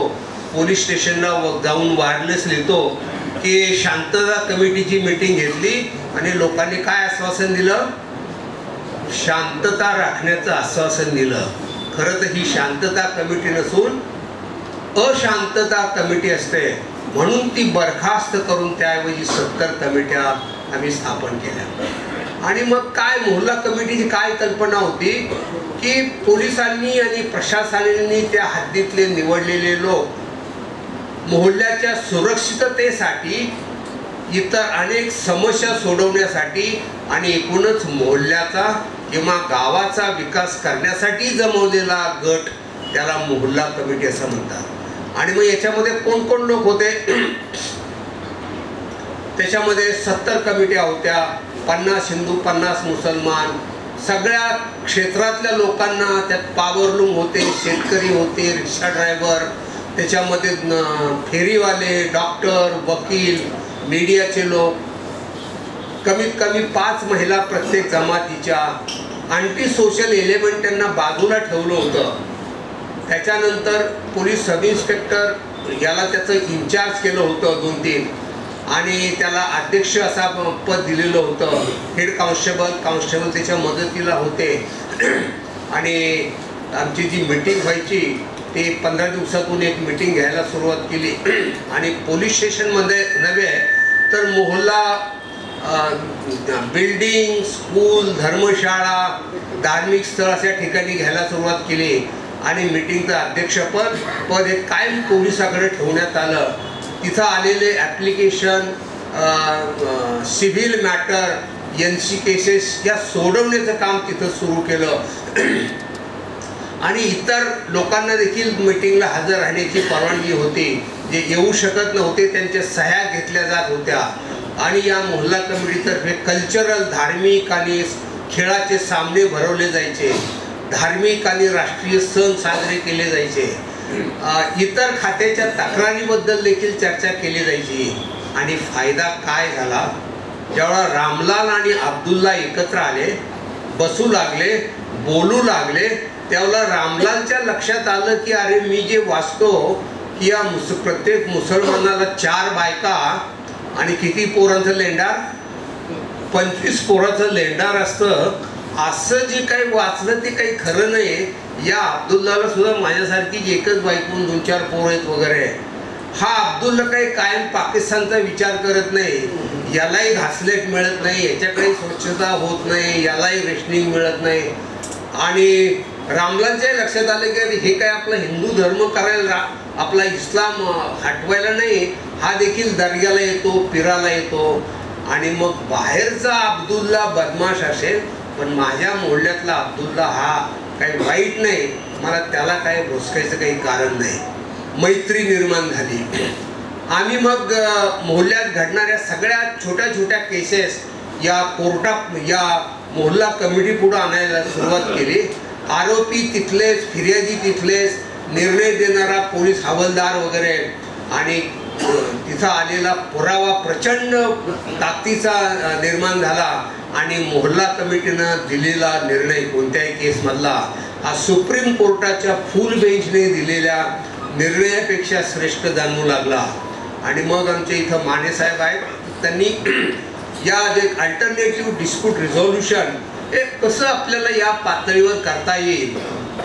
पोलीस स्टेशनला जाऊन वायरलेस लिहितो की शांतता कमिटीची मीटिंग घेतली आणि लोकांनी काय आश्वासन दिलं, शांतता राखण्याचं आश्वासन दिलं. खरं तर ही शांतता कमिटी नसून अशांतता कमिटी असते, म्हणून ती बरखास्त करून त्याऐवजी 70 कमिट्या आम्ही स्थापन केल्या. आणि मग काय मोहल्ला कमिटीची काय कल्पना होती की पोलिसांनी आणि प्रशासनाने त्या हद्दीतले निवडलेले लोक मोहल्ल्याच्या सुरक्षिततेसाठी, इतर अनेक समस्या सोडवण्यासाठी आणि एकूणच मोहल्ल्याचा किंवा गावाचा विकास करण्यासाठी जमवलेला गट, त्याला मोहल्ला कमिटी असं म्हणतात. आणि मग याच्यामध्ये कोण कोण लोक होते, त्याच्यामध्ये 70 कमिट्या होत्या, 50 हिंदू 50 मुसलमान, सगळ्या क्षेत्रातल्या लोकांना त्यात पॉवरलूम होते, शेतकरी होते, रिक्षा ड्रायव्हर, त्याच्यामध्ये फेरीवाले, डॉक्टर, वकील, मीडियाचे लोक, कमीत कमी 5 महिला प्रत्येक जमातीच्या. अँटी सोशल एलिमेंट त्यांना बाजूला ठेवलं होतं. त्याच्यानंतर पोलीस सब इन्स्पेक्टर याला त्याचं इन्चार्ज केलं होतं 2-3 आणि त्याला अध्यक्ष असा पद दिलेलं होतं. हेड कॉन्स्टेबल त्याच्या मदतीला होते. आणि आमची जी मीटिंग व्हायची ते 15 दिवसातून एक मीटिंग घ्यायला सुरुवात केली. आणि पोलीस स्टेशनमध्ये नव्हे तर मोहल्ला, बिल्डिंग, स्कूल, धर्मशाळा, धार्मिक स्थळ अशा ठिकाणी घ्यायला सुरुवात केली. आणि मीटिंगचं अध्यक्षपद हे कायम पोलिसाकडे ठेवण्यात आलं. तिथं आलेले application, civil matter, NC cases या सोडवण्याचं काम तिथं सुरू केलं. आणि इतर लोकांना देखील मीटिंगला हजर राहण्याची परवानगी होती. जे येऊ शकत नव्हते त्यांच्या सह्या घेतल्या जात होत्या. आणि या मोहल्ला कमिटीतर्फे कल्चरल, धार्मिक आणि खेळाचे सामने भरवले जायचे, धार्मिक आणि राष्ट्रीय सण साजरे केले जायचे, इतर खात्याच्या तक्रारीबद्दल देखील चर्चा केली जायची. आणि फायदा काय झाला, जेव्हा रामलाल आणि अब्दुल्ला एकत्र आले, बसू लागले, बोलू लागले, त्यावेळेला रामलालच्या लक्षात आलं की अरे मी जे वाचतो की या प्रत्येक मुसलमानाला 4 बायका आणि किती पोरांचं लेंडार, 25 पोरांचं लेंडार असतं. असं जे काही वाचलं ते काही खरं नाही. या अब्दुल्लाला सुद्धा माझ्यासारखी एकच बायकून 2-4 पोरं आहेत वगैरे. हा अब्दुल्ला काही कायम पाकिस्तानचा विचार करत नाही, यालाही घासलेट मिळत नाही, याच्याकडे स्वच्छता होत नाही, यालाही रेशनिंग मिळत नाही. आणि रामलालच्या लक्षात आलं की हे काय आपला हिंदू धर्म करायला, आपला इस्लाम हटवायला नाही, हा देखील दर्ग्याला येतो, पिराला येतो. आणि मग बाहेरचा अब्दुल्ला बदमाश असेल पण माझ्या मोहल्ल्यातला अब्दुल्ला हा काही वाईट नाही, मला त्याला काही भोसकायचं काही कारण नाही. मैत्री निर्माण झाली. आम्ही मग मोहल्ल्यात घडणाऱ्या सगळ्या छोट्या छोट्या केसेस या कोर्टात, या मोहल्ला कमिटी पुढे आणायला सुरुवात केली. आरोपी तिथलेच, फिर्यादी तिथलेच, निर्णय देणारा पोलीस हवालदार वगैरे, आणि तिथं आलेला पुरावा प्रचंड ताकदीचा निर्माण झाला. आणि मोहल्ला कमिटीनं दिलेला निर्णय कोणत्याही केसमधला हा सुप्रीम कोर्टाच्या फुल बेंचने दिलेल्या निर्णयापेक्षा श्रेष्ठ जाणवू लागला. आणि मग आमच्या इथं माने साहेब आहेत, त्यांनी या एक अल्टरनेटिव्ह डिस्प्यूट रिझॉल्युशन हे कसं आपल्याला या पातळीवर करता येईल.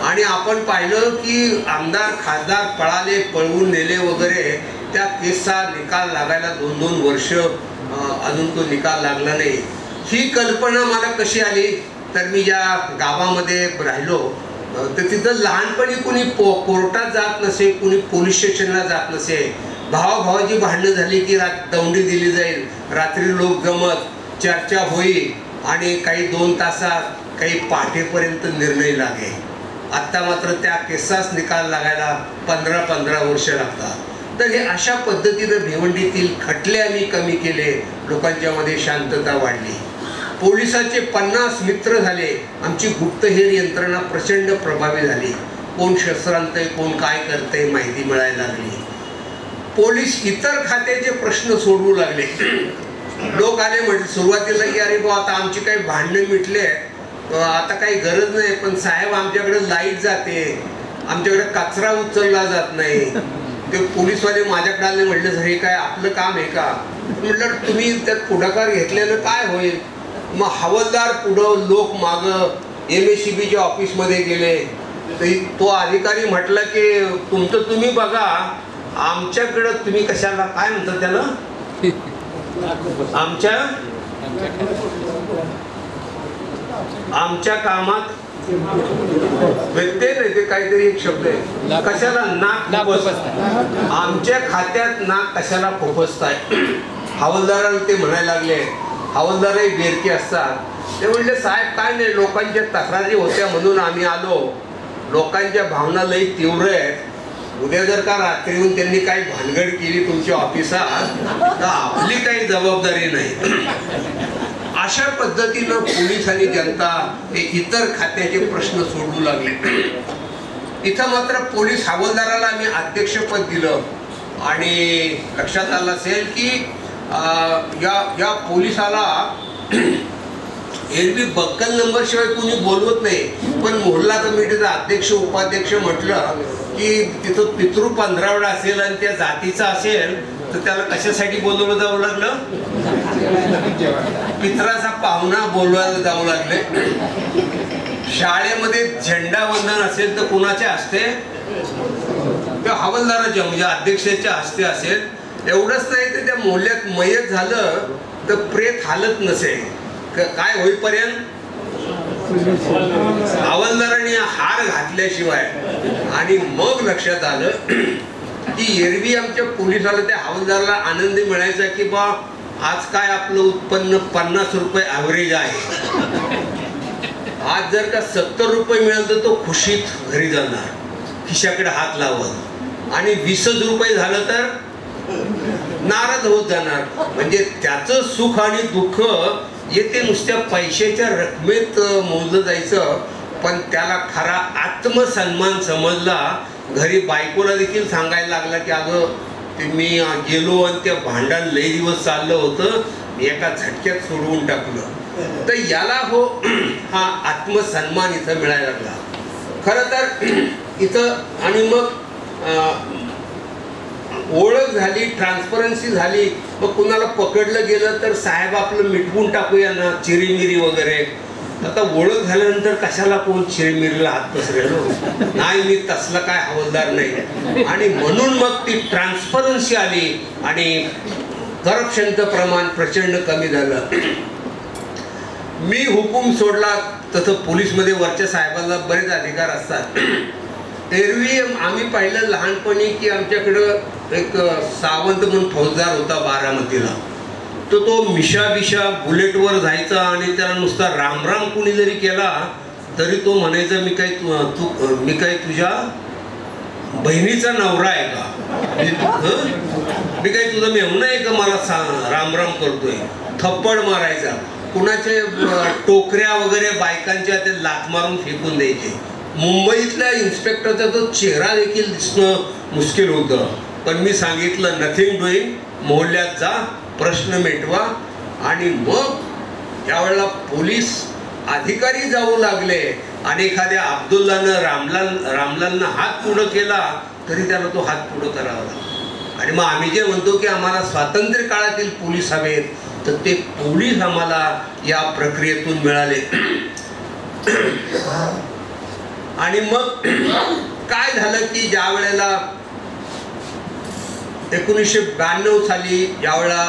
आणि आपण पाहिलं की आमदार खासदार पळाले, पळवून नेले वगैरे, त्या केसचा निकाल लागायला 2-2 वर्ष अजून तो निकाल लागला नाही. ही कल्पना मला कशी आली, तर मी ज्या गावामध्ये राहिलो तर तिथं लहानपणी कुणी कोर्टात जात नसे, कुणी पोलीस स्टेशनला जात नसे. भावाभावाची भांडणं झाली की दौंडी दिली जाईल, रात्री लोक जमत, चर्चा होईल आणि काही 2 तासात, काही पहाटेपर्यंत निर्णय लागे. आत्ता मात्र त्या केसास निकाल लागायला 15-15 वर्ष लागतात. तर हे अशा पद्धतीनं भिवंडीतील खटले आम्ही कमी केले, लोकांच्या मध्ये शांतता वाढली. पोलिसाचे 50 मित्र झाले. आमची गुप्तहेर यंत्रणा प्रचंड प्रभावी झाली. कोण शस्त्रांतय, कोण काय करतंय माहिती मिळायला लागली. पोलीस इतर खात्याचे प्रश्न सोडवू लागले. लोक आले म्हणजे सुरुवातीला की अरे बा आता आमची काही भांडणं मिटले, आता काही गरज नाही, पण साहेब आमच्याकडे लाईट जाते, आमच्याकडे कचरा उचलला जात नाही. ते पोलीसवाले माझ्याकडे आले, म्हटलं हे काय आपलं काम आहे का? म्हटलं तुम्ही त्यात पुढाकार घेतल्यानं काय होईल? मग हवालदार पुढं, लोक मागं, MSCBच्या ऑफिसमध्ये गेले. तो अधिकारी म्हटला की तुमचं तुम्ही बघा, आमच्याकडं तुम्ही कशाला, काय म्हणतात त्याला, आमच्या कामात व्यत्यय नाही, ते काहीतरी एक शब्द आहे, कशाला नाक खुपसताय, आमच्या खात्यात नाक कशाला खुपसताय. हवालदाराला ते म्हणायला लागले. हवालदारही बेरकी असतात. ते म्हणले साहेब काय नाही, लोकांच्या तक्रारी होत्या म्हणून आम्ही आलो, लोकांच्या भावना लई तीव्र आहेत, उद्या जर का रात्री येऊन त्यांनी काही भानगड केली तुमच्या ऑफिसात तर आपली काही जबाबदारी नाही. अशा पद्धतीनं पोलीस आणि जनता हे इतर खात्याचे प्रश्न सोडवू लागले. इथं मात्र पोलीस हवालदाराला आम्ही अध्यक्षपद दिलं. आणि लक्षात आलं असेल की या पोलिसाला एरवी बक्कल नंबर शिवाय कुणी बोलवत नाही, पण मोहल्ला कमिटीचा अध्यक्ष उपाध्यक्ष म्हटलं की तिथं पितृ 15 असेल आणि त्या जातीचा असेल तर त्याला कशासाठी बोलवलं जावं लागलं, पित्राचा पाहुणा बोलवायला जावं लागले. शाळेमध्ये झेंडावंदन असेल तर कुणाच्या हस्ते, त्या हवालदाराच्या म्हणजे अध्यक्षाच्या हस्ते असेल. एवढंच नाही तर त्या मोहल्ल्यात मयत झालं तर प्रेत हालत नसे, काय होईपर्यंत हवालदाराने हार घातल्याशिवाय. आणि मग लक्षात आलं की एरवी आमच्या पोलिसाला त्या हवालदाराला आनंद मिळायचा की बा आज काय आपलं उत्पन्न 50 रुपये ॲव्हरेज आहे, आज जर का 70 रुपये मिळालं तर तो खुशीत घरी जाणार, खिशाकडे हात लावत. आणि 20 रुपये झालं तर नाराज होत जाणार. म्हणजे त्याचं सुख आणि दुःख येते नुसत्या पैशाच्या रकमेत मोजलं जायचं, पण त्याला खरा आत्मसन्मान समजला. घरी बायकोला देखील सांगायला लागला की अगं ते मी गेलो आणि त्या भांडण लई दिवस चाललं होतं, एका झटक्यात सोडवून टाकलं. तर याला हो हा आत्मसन्मान इथं मिळायला लागला खरं तर इथं. आणि मग ओळख झाली, ट्रान्सपरन्सी झाली. मग कुणाला पकडलं गेलं तर साहेब आपलं मिटवून टाकूया ना, चिरीमिरी वगैरे. आता ओळख झाल्यानंतर कशाला कोण चिरीमिरीला हात पसरेल, नाही मी तसला काय हवालदार नाही. आणि म्हणून मग ती ट्रान्सपरन्सी आली आणि करप्शनचं प्रमाण प्रचंड कमी झालं. मी हुकूम सोडला तसं पोलीसमध्ये वरच्या साहेबांना बरेच अधिकार असतात. एरवी आम्ही पाहिलं लहानपणी की आमच्याकडं एक सावंत म्हणून फौजदार होता बारामतीला. तर तो मिशा बिशा बुलेटवर जायचा आणि त्याला नुसता रामराम कुणी जरी केला तरी तो म्हणायचा मी काय तुझ्या बहिणीचा नवरा आहे का, मी काही तुझा मेहुणा आहे का मला रामराम करतोय. थप्पड मारायचा, कुणाचे टोकऱ्या वगैरे बायकांच्या ते लाथ मारून फेकून द्यायचे. मुंबईतल्या इन्स्पेक्टरचा तो चेहरा देखील दिसणं मुश्किल होतं. पण मी सांगितलं नथिंग डुईंग, मोहल्ल्यात जा, प्रश्न मिटवा. आणि मग यावेळेला पोलीस अधिकारी जाऊ लागले आणि एखाद्या अब्दुल्लानं रामलालनं हात पुढं केला तरी त्याला तो हात पुढं करावा लागला. आणि मग आम्ही जे म्हणतो की आम्हाला स्वातंत्र्य काळातील पोलीस हवेत, तर ते पोलीस आम्हाला या प्रक्रियेतून मिळाले. आणि मग काय झालं की ज्या वेळेला 1992 साली ज्यावेळेला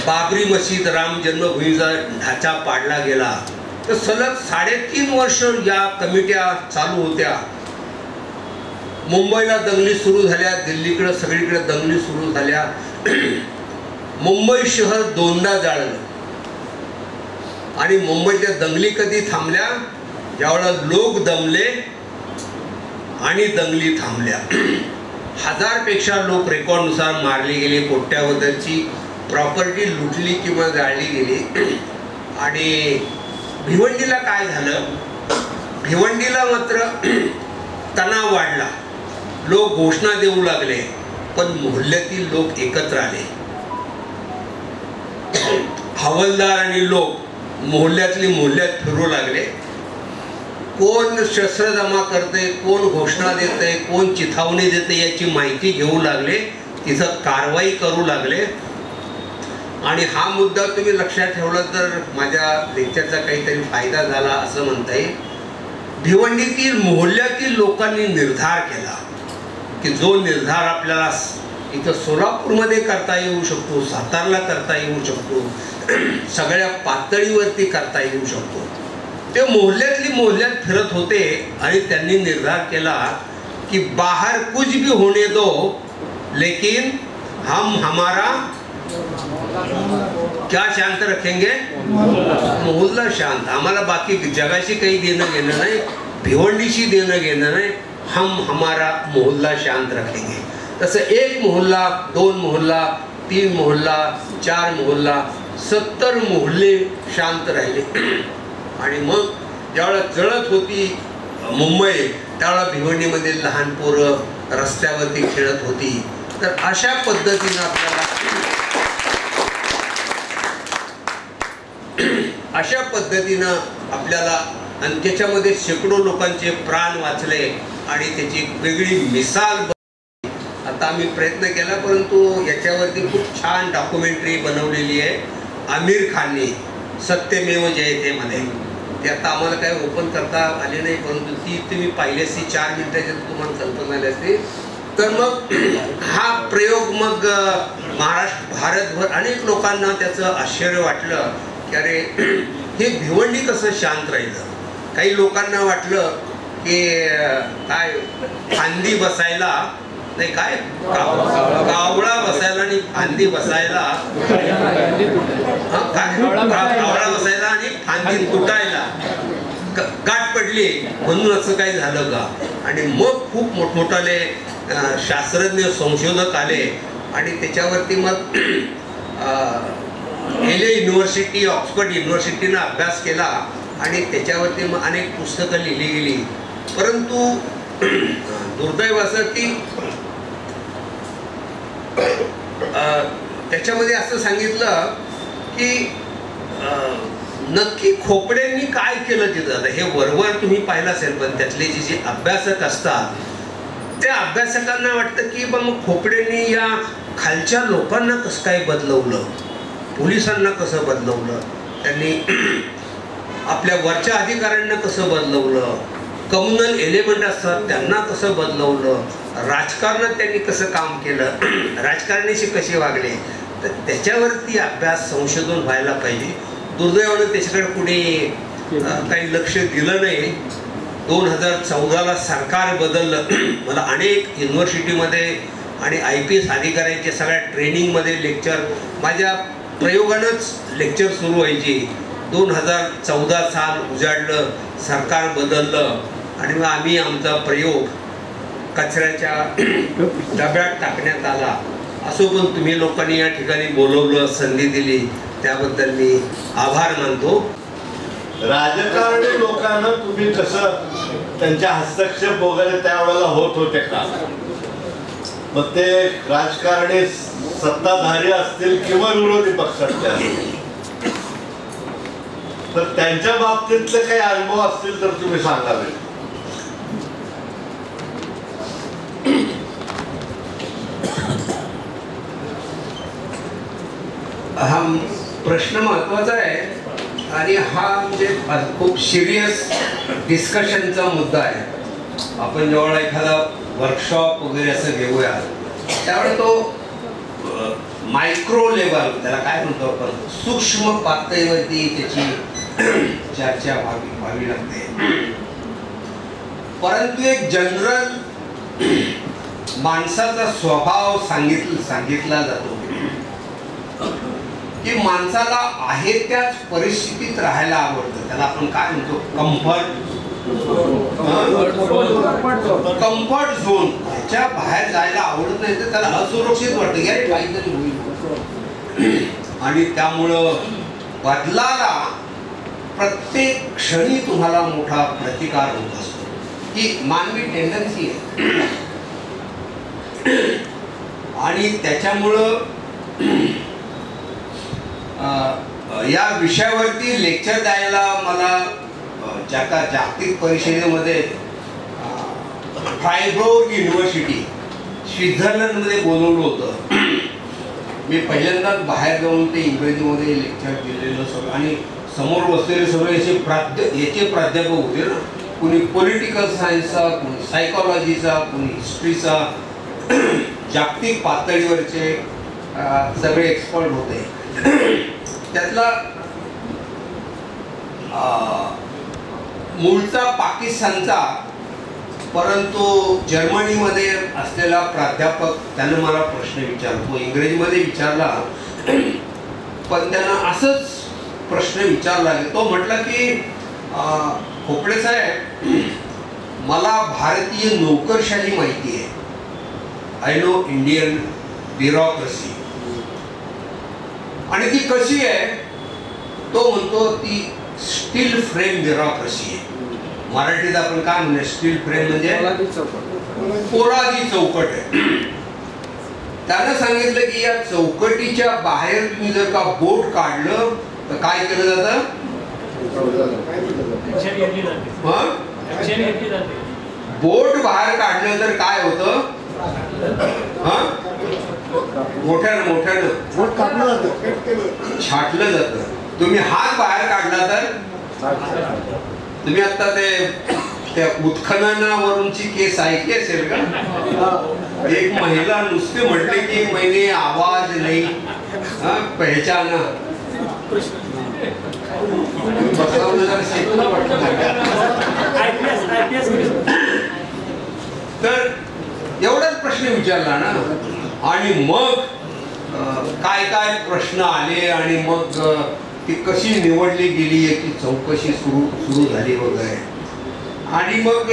बाबरी मशीद राम जन्मभूमीचा ढाचा पाडला गेला, तर सलग 3.5 वर्ष या कमिट्या चालू होत्या. मुंबईला दंगली सुरू झाल्या, दिल्लीकडे सगळीकडे दंगली सुरू झाल्या. मुंबई शहर 2दा जाळलं. आणि मुंबईच्या दंगली कधी थांबल्या, ज्यावेळेला लोक दमले आणि दंगली थांबल्या. 1000 पेक्षा लोक रेकॉर्डनुसार मारले गेले, कोट्यावधीची प्रॉपर्टी लुटली किंवा जाळली गेली. आणि भिवंडीला काय झालं, भिवंडीला मात्र तणाव वाढला, लोक घोषणा देऊ लागले, पण मोहल्ल्यातील लोक एकत्र आले. हवालदार आणि लोक मोहल्ल्यात फिरू लागले. कोण शस्त्र जमा करते, कोण घोषणा देते, कोण चिथावणी देते याची माहिती घेऊ लागले, तिथं कारवाई करू लागले. आणि हा मुद्दा तुम्ही लक्षात ठेवला तर माझ्या लेक्चरचा काहीतरी फायदा झाला असं म्हणता येईल. भिवंडीतील मोहल्ल्यातील लोकांनी निर्धार केला की जो निर्धार आपल्याला इथं सोलापूरमध्ये करता येऊ शकतो, सातारला करता येऊ शकतो, सगळ्या पातळीवरती करता येऊ शकतो. ते मोहल्ल्यात फिरत होते आणि त्यांनी निर्धार केला कि बाहर कुछ भी होने दो, लेकिन हम हमारा क्या शांत रखेंगे, मोहल्ला शांत. आम्हाला बाकी जगाशी काही देणं घेणं नाही, भिवंडीशी देणं घेणं नाही, हम हमारा मोहल्ला शांत रखेंगे. तसं 1 मोहल्ला, 2 मोहल्ला, 3 मोहल्ला, 4 मोहल्ला, 70 मोहल्ले शांत राहिले. आणि मग ज्यावेळेला जळत होती मुंबई, त्यावेळेला भिवंडीमध्ये लहान पोरं रस्त्यावरती खेळत होती. तर अशा पद्धतीनं आपल्याला आणि त्याच्यामध्ये शेकडो लोकांचे प्राण वाचले आणि त्याची वेगळी मिसाल. आता आम्ही प्रयत्न केला, परंतु याच्यावरती खूप छान डॉक्युमेंटरी बनवलेली आहे आमिर खानने, सत्यमेव जयतेमध्ये. ते आता आम्हाला काही ओपन करता आले नाही, परंतु ती तुम्ही पाहिली असती 4 मिनिटाच्यात तुम्हाला कल्पना आली असते. तर मग हा प्रयोग मग भारतभर अनेक लोकांना त्याचं आश्चर्य वाटलं की अरे हे भिवंडी कसं शांत राहिलं. काही लोकांना वाटलं की काय फांदी बसायला नाही, काय कावळा बसायला आणि फांदी बसायला, कावळा बसायला आणि फांदी तुटायला गाठ पडली म्हणून असं काही झालं का. आणि मग खूप मोठमोठाले शास्त्रज्ञ संशोधक आले आणि त्याच्यावरती मग LA युनिव्हर्सिटी, ऑक्सफर्ड युनिव्हर्सिटीनं अभ्यास केला आणि त्याच्यावरती मग अनेक पुस्तकं लिहिली गेली. परंतु दुर्दैव असं की त्याच्यामध्ये असं सांगितलं की नक्की खोपड्यांनी काय केलं तिथं. आता हे वरवर तुम्ही पाहिलं असेल, पण त्यातले जे अभ्यासक असतात त्या अभ्यासकांना वाटतं की मग खोपड्यांनी या खालच्या लोकांना कसं काय बदलवलं, पोलिसांना कसं बदलवलं, त्यांनी आपल्या वरच्या अधिकाऱ्यांना कसं बदलवलं, कम्युनल एलिमेंट असतात त्यांना कसं बदलवलं, राजकारणात त्यांनी कसं काम केलं, राजकारण्याशी कसे वागले. तर त्याच्यावरती अभ्यास संशोधन व्हायला पाहिजे. दुर्दैवानं त्याच्याकडे कुणी काही लक्ष दिलं नाही. 2014ला सरकार बदललं. मला अनेक युनिव्हर्सिटीमध्ये आणि IPS अधिकाऱ्यांच्या सगळ्या ट्रेनिंगमध्ये लेक्चर, माझ्या प्रयोगानंच लेक्चर सुरू व्हायची. 2014 साल उजाडलं, सरकार बदललं आणि मग आम्ही आमचा प्रयोग कचऱ्याच्या डब्यात टाकण्यात आला. असो, पण तुम्ही लोकांनी या ठिकाणी बोलवलं, संधी दिली, त्याबद्दल मी आभार मानतो. राजकारणी लोकांना तुम्ही कसं त्यांच्या हस्तक्षेप वगैरे त्यावेळेला होत होते का? मग ते राजकारणी सत्ताधारी असतील किंवा विरोधी पक्षातले असतील, तर त्यांच्या बाबतीतले काही अनुभव असतील तर तुम्ही सांगावे. हा प्रश्न महत्वाचा आहे आणि हा म्हणजे खूप सिरियस डिस्कशनचा मुद्दा आहे. आपण जेव्हा एखादा वर्कशॉप वगैरे असं घेऊया त्यावेळेला तो मायक्रो लेवल, त्याला काय म्हणतो आपण, सूक्ष्म पातळीवरती त्याची चर्चा व्हावी लागते. परंतु एक जनरल माणसाचा स्वभाव सांगितला जातो की माणसाला आहे त्याच परिस्थितीत राहायला आवडतं. त्याला आपण काय म्हणतो, कम्फर्ट झोन. त्याच्या बाहेर जायला आवडत नाही तर त्याला असुरक्षित वाटतं की अरे काहीतरी होईल. आणि त्यामुळं बदलाला प्रत्येक क्षणी तुम्हाला मोठा प्रतिकार होत असतो. ही मानवी टेंडन्सी आहे. आणि त्याच्यामुळं या विषयावरती लेक्चर द्यायला मला जागतिक परिषदेमध्ये फ्रायबुर्ग युनिव्हर्सिटी स्वित्झर्लंडमध्ये बोलवलं होतं. मी पहिल्यांदाच बाहेर जाऊन ते इंग्रजीमध्ये लेक्चर दिलेलं सगळं, आणि समोर बसलेले सगळे याचे प्राध्यापक होते ना. कुणी पॉलिटिकल सायन्सचा, कुणी सायकॉलॉजीचा, कुणी हिस्ट्रीचा, जागतिक पातळीवरचे सगळे एक्सपर्ट होते. त्यातला मूळचा पाकिस्तानचा परंतु जर्मनीमध्ये असलेला प्राध्यापक, त्यानं मला प्रश्न विचारला. तो इंग्रजीमध्ये विचारला, पण त्यानं असंच प्रश्न विचारला. तो म्हटला की खोपडे साहेब, मला भारतीय नोकरशाही माहिती आहे. I know Indian bureaucracy. आणि ती कशी आहे? तो म्हणतो ती स्टील फ्रेम ब्युरोक्रेसी आहे. मराठीत आपण काय म्हणूया, स्टील फ्रेम म्हणजे पोलादी चौकट आहे. त्यानं सांगितलं की या चौकटीच्या बाहेर तुम्ही जर का बोट काढलं तर काय केलं जातं? बोट बाहेर काढलं तर काय होतं? मोठ्यानं छाटलं जातं. तुम्ही हात बाहेर काढला तर तुम्ही आता त्या उत्खननावरूनची केस ऐकली असेल का? एक महिला नुसते म्हटले की मैंने आवाज नाही पहचाना. तर एवढाच प्रश्न विचारला ना. आणि मग काय काय प्रश्न आले आणि मग ती कशी निवडली गेली याची चौकशी सुरू झाली वगैरे. आणि मग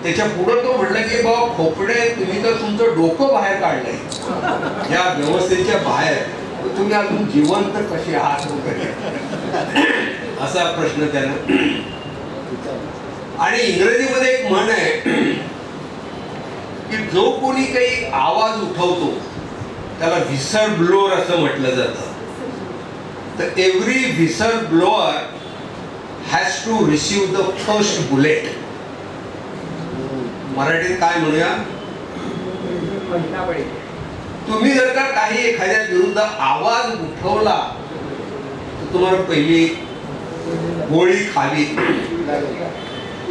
त्याच्या पुढे तो म्हटलं की बाबा खोपडे, तुम्ही तर तुमचं डोकं बाहेर काढलंय या व्यवस्थेच्या बाहेर, तुम्ही अजून जिवंत कसे आहात वगैरे असा प्रश्न त्यानं. आणि इंग्रजीमध्ये एक म्हण आहे की जो कोणी काही आवाज उठवतो त्याला व्हिसल ब्लोअर असं म्हटलं जातं. तर every whistle blower has to receive the first bullet. मराठीत काय म्हणूया, तुम्ही जर का काही एखाद्या विरुद्ध आवाज उठवला तर तुम्हाला पहिली गोळी खाली.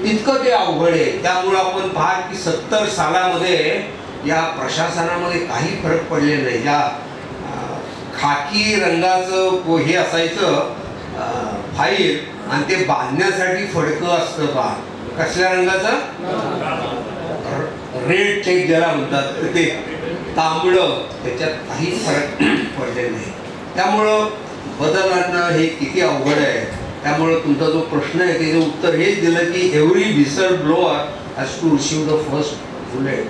इतकं ते अवघड आहे. त्यामुळे आपण पहा की 70 सालामध्ये या प्रशासनामध्ये काही फरक पडले नाही. या खाकी रंगाचं हे असायचं फाईल, आणि ते बांधण्यासाठी फडकं असतं पहा. कसल्या रंगाचं? रेड चेक ज्याला म्हणतात ते. तांबडं त्याच्यात काही फरक पडलेला नाही. त्यामुळं बदल आणणं हे किती अवघड आहे. त्यामुळं तुमचा जो प्रश्न आहे त्याचं उत्तर हेच दिलं की every whistle blower has to receive the first bullet.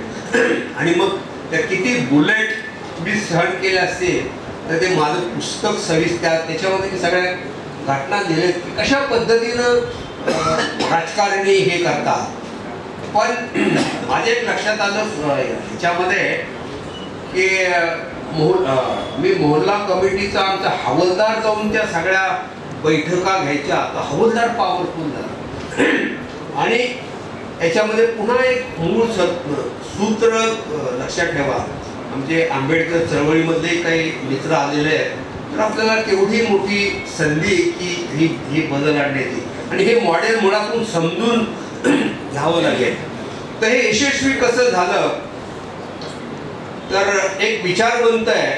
आणि मग त्या किती बुलेट मी सहन केले असते तर ते माझं पुस्तक सविस्तर त्याच्यामध्ये मी सगळ्या घटना दिल्या की कशा पद्धतीनं राजकारणी हे करतात. पण माझ्या एक लक्षात आलं ह्याच्यामध्ये की मी मोहल्ला कमिटीचा आमचा हवालदार जाऊन त्या सगळ्या बैठका घ्यायच्या. तर हवालदार पॉवरफुल झाला. आणि याच्यामध्ये पुन्हा एक मूळ सूत्र लक्षात ठेवा. आमचे आंबेडकर चळवळीमध्ये काही मित्र आलेले आहेत तर आपल्याला केवढी मोठी संधी की ही बदल आणण्याची आणि हे मॉडेल मुळातून समजून घ्यावं लागेल. तर हे यशस्वी कसं झालं तर एक विचारवंत आहे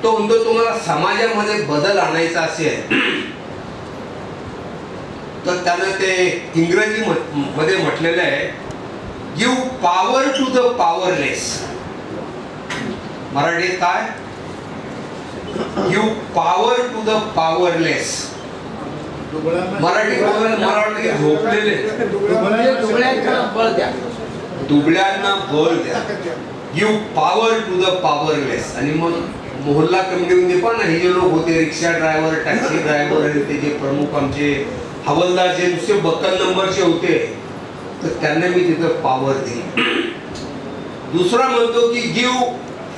तो म्हणतो तुम्हाला समाजामध्ये बदल आणायचा असेल तर त्यानं ते इंग्रजी मध्ये म्हटलेलं आहे give power to the powerless. मराठीत काय give power to the powerless. Marathi झोपलेले दुबळ्यांना बळ द्या. Give power to the powerless. आणि मग मोहल्ला कमिटीमध्ये पण हे जे लोक होते रिक्षा ड्रायव्हर टॅक्सी ड्रायव्हर आणि ते जे प्रमुख आमचे हवालदार जे नुसते बक्कल नंबरचे होते तर त्यांना मी तिथं पॉवर दिली. दुसरा म्हणतो की give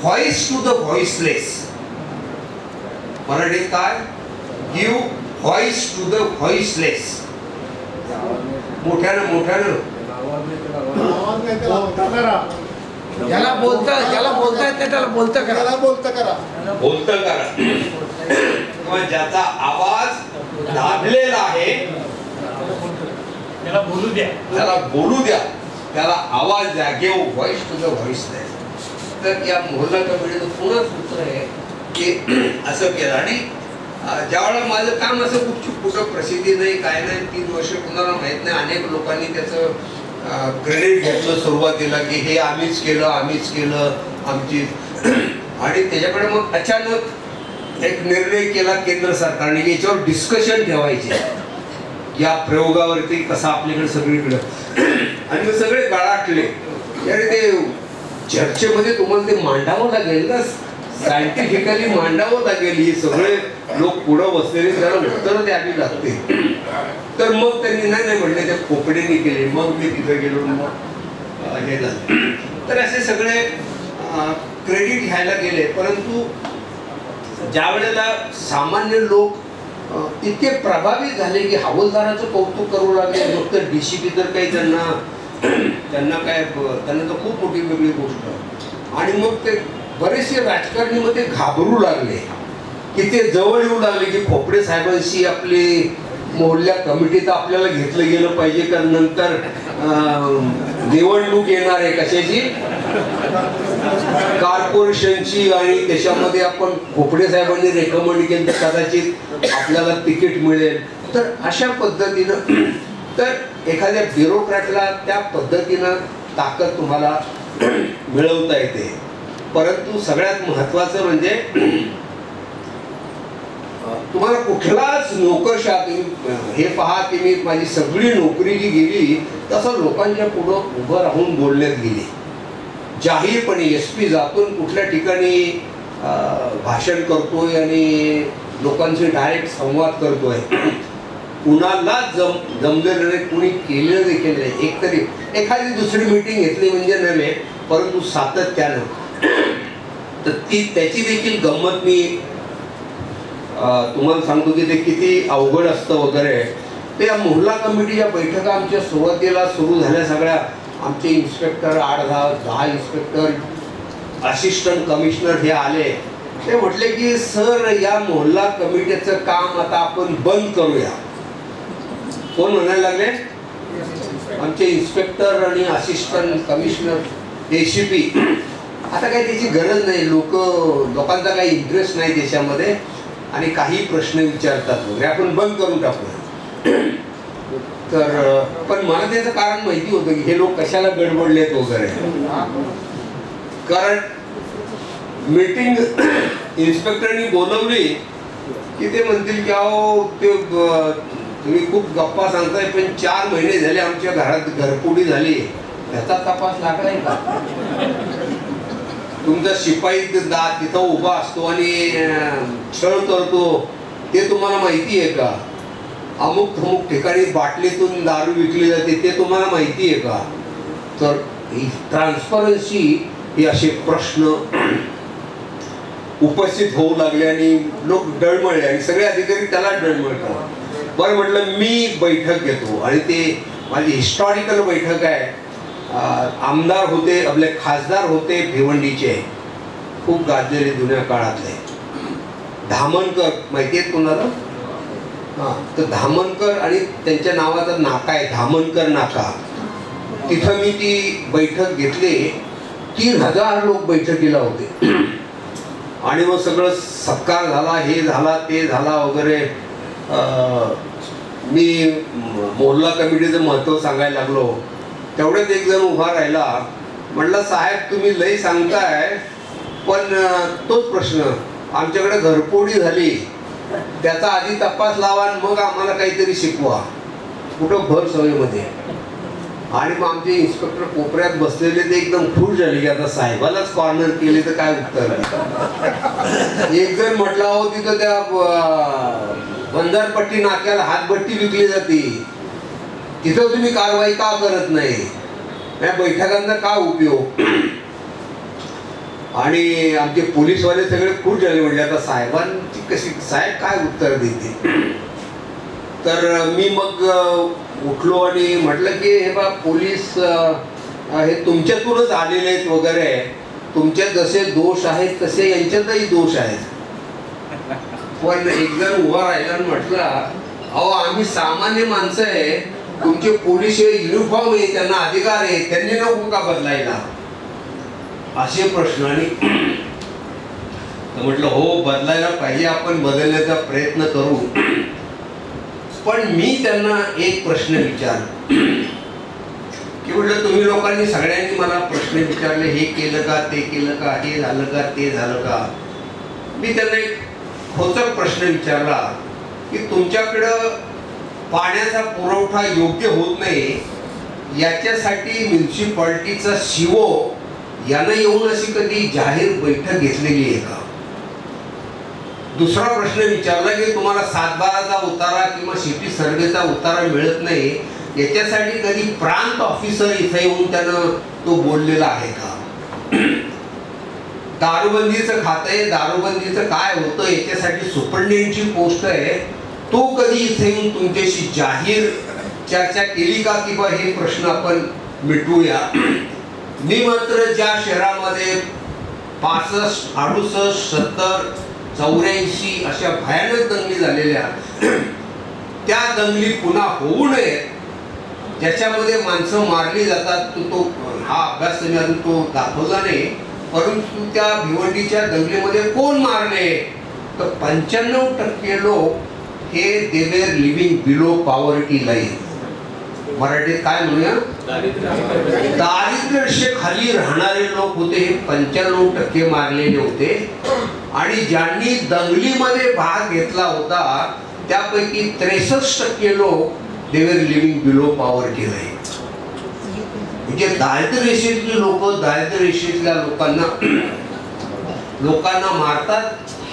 voice to the voiceless. मराठीत काय give voice to the voiceless. मोठ्यानं ज्याला बोलता येते त्याला बोलतं करा. किंवा ज्याचा आवाज दाबलेला आहे त्याला बोलू द्या त्याला आवाज द्या. Give voice to the voiceless. तर या मोहल्ला कमिटीचं पुन्हा सूत्र आहे की असं केलं. आणि ज्यावेळेला माझं काम असं कुठं प्रसिद्धी नाही काय नाही 3 वर्ष कुणाला माहित नाही अनेक लोकांनी त्याचं क्रेडिट घेतलं सुरुवातीला की हे आम्हीच केलं आमची. आणि त्याच्याकडे मग अचानक एक निर्णय केला केंद्र सरकारने की याच्यावर डिस्कशन ठेवायचे या प्रयोगावरती कसा आपल्याकडे सगळीकडे. आणि मग सगळे गळाटले अरे ते चर्चेमध्ये तुम्हाला ते मांडावं लागेल ना सायंटिफिकली मांडावं लागेल. हे सगळे लोक पुढं बसलेले त्याला उत्तर द्यावी लागते. तर मग त्यांनी नाही म्हटले ते खोपडीने केले. मग मी तिथे गेलो मग हे झालं. तर असे सगळे क्रेडिट घ्यायला गेले. परंतु ज्या वेळेला सामान्य लोक इतके प्रभावित झाले की हवालदाराचं कौतुक करू लागले फक्त DCP तर काही त्यांना तर खूप मोठी वेगळी गोष्ट. आणि मग ते बरेचसे राजकारणी मध्ये घाबरू लागले की ते जवळ येऊ लागले की खोपडे साहेबांशी आपली मोहल्ल्या कमिटीत आपल्याला घेतलं गेलं पाहिजे कारण नंतर निवडणूक येणार आहे कशाची कॉर्पोरेशनची आणि त्याच्यामध्ये आपण खोपडे साहेबांनी रेकमेंड केलं तर कदाचित आपल्याला तिकीट मिळेल. तर अशा पद्धतीनं तर एखाद्या ब्युरोक्रॅटला त्या पद्धतीनं ताकद तुम्हाला मिळवता येते. परंतु सगळ्यात महत्वाचं म्हणजे तुम्हाला कुठलाच नोकरशाह हे पहा की मी माझी सगळी नोकरी जी गेली तसं लोकांच्या पुढं उभं राहून बोलण्यात गेली. जाहीरपणे SP जातून कुठल्या ठिकाणी भाषण करतोय आणि लोकांशी डायरेक्ट संवाद करतोय. कुणाला जमलेलं नाही कुणी केलेलं देखील नाही. एकतरी एखादी दुसरी मीटिंग घेतली म्हणजे नव्हे परंतु सातत्यानं. तर त्याची देखील गंमत मी तुम्हाला सांगतो की ते किती अवघड असतं वगैरे. ते मोहल्ला कमिटीच्या बैठका आमच्या सुरुवातीला सुरू झाल्या सगळ्या. आमचे इन्स्पेक्टर 8-10 इन्स्पेक्टर असिस्टंट कमिशनर हे आले. ते म्हटले की सर या मोहल्ला कमिटीचं काम आता आपण बंद करूया. कोण म्हणायला लागले आमचे इन्स्पेक्टर आणि असिस्टंट कमिशनर ACP. आता काही त्याची गरज नाही. लोकांचा काही इंटरेस्ट नाही देशामध्ये आणि काही प्रश्न विचारतात वगैरे आपण बंद करून टाकूया. तर पण मला त्याचं कारण माहिती होतं की हे लोक कशाला गडबडलेत वगैरे. कारण मीटिंग इन्स्पेक्टरनी बोलवली की ते म्हणतील की अहो ते तुम्ही खूप गप्पा सांगताय, पण 4 महिने झाले आमच्या घरात घरफोडी झाली, त्याचा तपास लागलाय का? तुमचा शिपाई तिथं उभा असतो आणि छळ करतो, ते तुम्हाला माहिती आहे का? अमुक अमुक ठिकाणी बाटलीतून दारू विकली जाते, ते तुम्हाला माहिती आहे का? तर ट्रान्सपरन्सी हे असे प्रश्न उपस्थित होऊ लागले आणि लोक डळमळले आणि सगळे अधिकारी त्याला डळमळतात. बरं म्हटलं मी बैठक घेतो आणि ते माझी हिस्टॉरिकल बैठक आहे. आमदार होते, आपले खासदार होते भिवंडीचे, खूप गाजलेले जुन्या काळातले, धामनकर माहिती आहेत कोणाला? हां, तर धामनकर आणि त्यांच्या नावाचा नाका आहे धामनकर नाका, तिथं मी ती बैठक घेतली. 3000 लोक बैठकीला होते आणि मग सगळं सत्कार झाला, हे झाला ते झाला वगैरे. मी मोहल्ला कमिटीचं महत्त्व सांगायला लागलो. तेवढ्यात एक जण उभा राहिला, म्हटलं साहेब तुम्ही लई सांगताय, पण तोच प्रश्न, आमच्याकडे घरफोडी झाली, त्याचा आधी तपास लावा मग आम्हाला काहीतरी शिकवा. कुठं भर सवयीमध्ये. आणि मग आमचे इन्स्पेक्टर कोपऱ्यात बसलेले ते एकदम खुश झाले की आता साहेबालाच कॉर्नर केले तर काय उत्तर. एक जण म्हटला हो तिथं त्या बंजारपट्टी नाक्याला हातभट्टी विकली जाते, तिथं तुम्ही कारवाई का करत नाही, या बैठकांचा का उपयोग? आणि आमचे पोलीसवाले सगळे खुश झाले, म्हणजे आता साहेबांची कशी, साहेब काय उत्तर देते. तर मी मग उठलो आणि म्हटलं की हे बा पोलीस हे तुमच्यातूनच आलेले आहेत वगैरे, तुमच्यात जसे दोष आहेत तसे यांच्यातही दोष आहेत. पण एक जण उभा राहिला आणि म्हटलं अहो आम्ही सामान्य माणसं आहे, तुमचे पोलीस हे युनिफॉर्म आहे, त्यांना अधिकार आहे, त्यांनी नको का बदलायला, असे प्रश्न. आणि म्हटलं हो बदलायला पाहिजे, आपण बदलण्याचा प्रयत्न करू. पण मी त्यांना एक प्रश्न विचारला की म्हटलं तुम्ही लोकांनी सगळ्यांनी मला प्रश्न विचारले, हे केलं का, ते केलं का, हे झालं का, ते झालं का. मी त्यांना एक खोचक प्रश्न विचारला की तुमच्याकडं पाण्याचा पुरवठा योग्य होत नाही, याच्यासाठी म्युन्सिपाल्टीचा सीओ यानं येऊन अशी कधी जाहीर बैठक घेतलेली आहे का? दुसरा प्रश्न विचारला की तुम्हाला 7/12चा उतारा किंवा सिटी सर्वेचा उतारा मिळत नाही, याच्यासाठी कधी प्रांत ऑफिसर इथे येऊन त्यानं तो बोललेला आहे का? दारूबंदीचं खातं आहे, दारूबंदीचं काय होतं याच्यासाठी सुपरिटेंडेंटची पोस्ट आहे, तो कधी इथे येऊन तुमच्याशी जाहीर चर्चा केली का की बा हे प्रश्न आपण मिटवूया. मी मात्र ज्या शहरामध्ये 65, 68, 70, 84 अशा भयानक दंगली झालेल्या, त्या दंगली पुन्हा होऊ नये, ज्याच्यामध्ये माणसं मारली जातात, तो हा अभ्यास त्यांनी अजून तो दाखवला नाही. परंतु त्या भिवंडीच्या दंगलीमध्ये कोण मारले, तर 95% लोक हे they were living below poverty line. मराठीत काय म्हणूया, दारिद्र्य रेषेखाली राहणारे लोक होते, हे 95% मारलेले होते. आणि ज्यांनी दंगलीमध्ये भाग घेतला होता त्यापैकी 63% लोक they were living below poverty line. म्हणजे दारिद्र्य रेषेतली लोक दारिद्र्य रेषेतल्या लोकांना मारतात,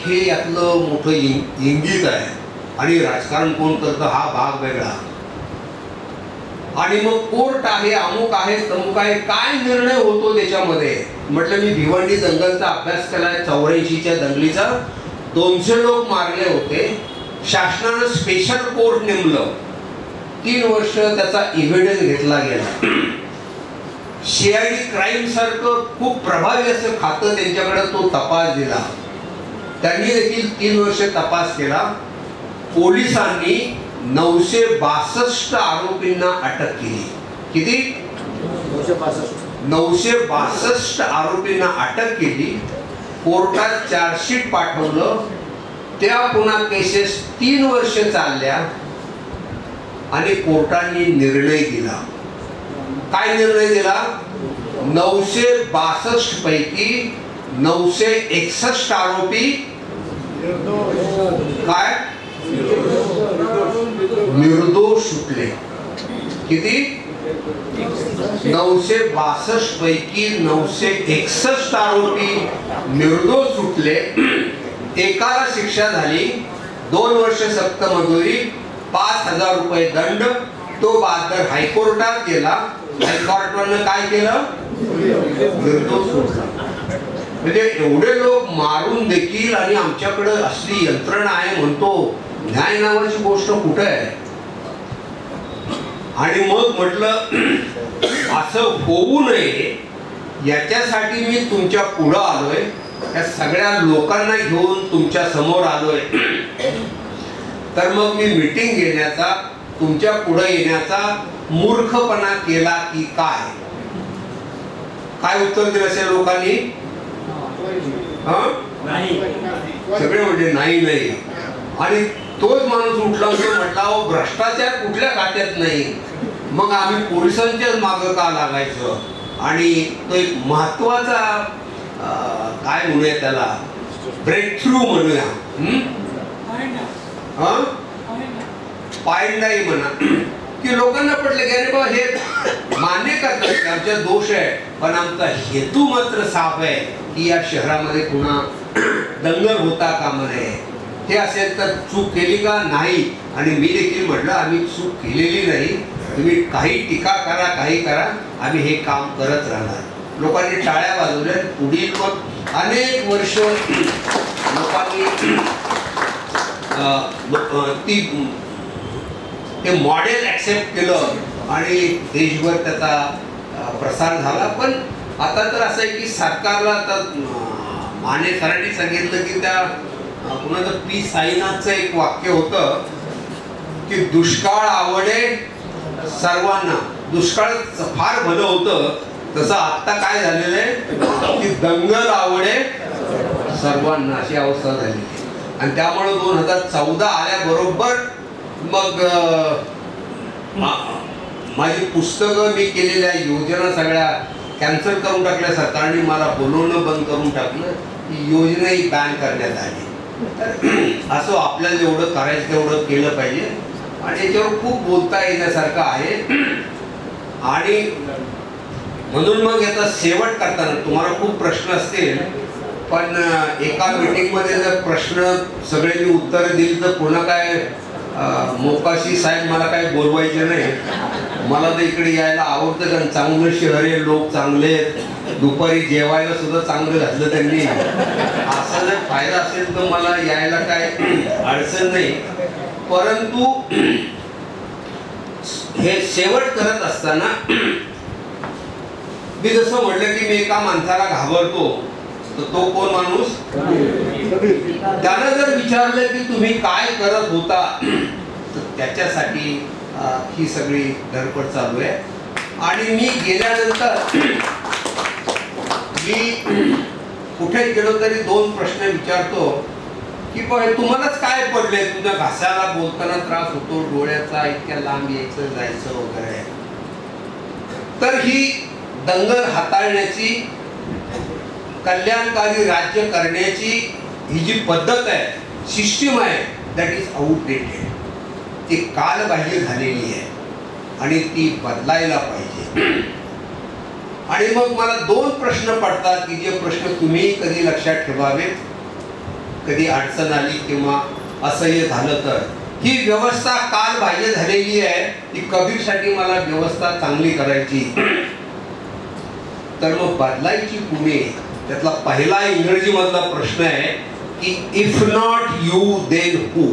हे यातलं मोठं इंगित आहे. आणि राजकारण कोण करतं हा भाग वेगळा. आणि मग कोर्ट आहे, अमुक आहे, तमुक आहे, काय निर्णय होतो त्याच्यामध्ये. म्हटलं मी भिवंडी दंगलचा अभ्यास केलाय, 84च्या दंगलीचा 200 लोक मारले होते. शासनानं स्पेशल कोर्ट नेमलं, 3 वर्ष त्याचा एव्हिडन्स घेतला गेला. CID क्राईम सारखं खूप प्रभावी असं खातं त्यांच्याकडे तो तपास दिला, त्यांनी देखील 3 वर्ष तपास केला. पोलिसांनी 962 आरोपींना अटक केली. किती? 962 आरोपींना अटक केली. कोर्टात चार्जशीट पाठवलं, त्या पुन्हा केसेस 3 वर्ष चालल्या आणि कोर्टाने निर्णय दिला. काय निर्णय दिला? 962 पैकी 961 आरोपी काय निर्दोष सुटले. किती? 962 पैकी 961 आरोपी निर्दोष सुटले. एकाला शिक्षा झाली, 2 वर्ष सक्त मजुरी, 5,000 रुपये दंड. तो बहादर हायकोर्टात गेला. हायकोर्टानं काय केलं? निर्दोष सोडला. म्हणजे एवढे लोक मारून देखील आणि आमच्याकडे असली यंत्रणा आहे म्हणतो. न्याय नावाची गोष्ट कुठे आहे? आणि मग म्हटलं असं होऊ नये याच्यासाठी मी तुमच्या पुढं आलोय. या सगळ्या लोकांना घेऊन तुमच्या समोर आलोय. तर मग मी मीटिंग घेण्याचा, तुमच्या पुढे येण्याचा मूर्खपणा केला की काय? काय उत्तर दिलं असेल लोकांनी? सगळे म्हणजे नाही. आणि तोच माणूस उठला म्हटला भ्रष्टाचार कुठल्या खात्यात नाही, मग आम्ही पोलिसांच्याच मागं का लागायचं? आणि तो एक महत्वाचा काय म्हणूया त्याला, ब्रेक थ्रू म्हणूया, पायंडाई म्हणा, की लोकांना पडले की अरे बाबा हे मान्य करतात की आमचा दोष आहे, पण आमचा हेतू मात्र साफ आहे की या शहरामध्ये पुन्हा दंगल होता कामा नये. हे असेल तर चूक केली का? नाही. आणि मी देखील म्हटलं आम्ही चूक केलेली नाही. तुम्ही काही टीका करा, काही करा, आम्ही हे काम करत राहणार. लोकांनी टाळ्या वाजवल्या. पुढील मग अनेक वर्ष लोकांनी ते मॉडेल ऍक्सेप्ट केलं आणि देशभर त्याचा प्रसार झाला. पण आता तर असं आहे की सरकारला आता माने सरांनी सांगितलं की त्या कुणाचं पी साईनाथचं एक वाक्य होतं की दुष्काळ आवडे सर्वांना. दुष्काळ फार भलं होतं, तसं आता काय झालेलं आहे की दंगल आवडे सर्वांना अशी अवस्था झाली. आणि त्यामुळे 2014 आल्याबरोबर मग माझी पुस्तकं, मी केलेल्या योजना सगळ्या कॅन्सल करून टाकल्या. सरकारने मला बोलवणं बंद करून टाकलं. ही योजनाही बॅन करण्यात आली. तर असं आपल्याला जेवढं करायचं तेवढं केलं पाहिजे. आणि याच्यावर खूप बोलता येण्यासारखं आहे. आणि म्हणून मग याचा शेवट करताना तुम्हाला खूप प्रश्न असतील, पण एका मीटिंगमध्ये जर प्रश्न सगळ्यांनी उत्तर दिली तर पुन्हा काय मोकाशी साहेब मला काय बोलवायचे नाही. मला तर इकडे यायला आवडतं, कारण चांगलं शहर आहे, लोक चांगले आहेत, दुपारी जेवायला सुद्धा चांगलं घातलं त्यांनी. असा जर फायदा असेल तर मला यायला काय अडचण नाही. परंतु हे शेवट करत असताना मी जसं म्हटलं की मी एका माणसाला घाबरतो, तर तो कोण माणूस? त्यानं जर विचारलं की तुम्ही काय करत होता, तर त्याच्यासाठी ही सगळी धडपड चालू आहे. आणि मी गेल्यानंतर मी कुठे गेलो तरी 2 प्रश्न विचारतो की तुम्हालाच काय पडले? तुझ्या घासाला बोलताना त्रास होतो, डोळ्याचा इतक्या लांब यायचं जायचं वगैरे. तर ही दंगल हाताळण्याची, कल्याणकारी राज्य करण्याची ही जी पद्धत आहे, सिस्टीम आहे, दॅट इज आउटडेटेड. ती कालबाह्य झालेली आहे आणि ती बदलायला पाहिजे. आणि मग मला 2 प्रश्न पडतात की जे प्रश्न तुम्ही कधी लक्षात ठेवावेत, कधी अडचण आली किंवा असह्य झालं तर. ही व्यवस्था कालबाह्य झालेली आहे, ती कबीरसाठी मला व्यवस्था चांगली करायची, तर मग बदलायची कुणी? त्यातला पहिला इंग्रजी मधला प्रश्न आहे की if not you then who.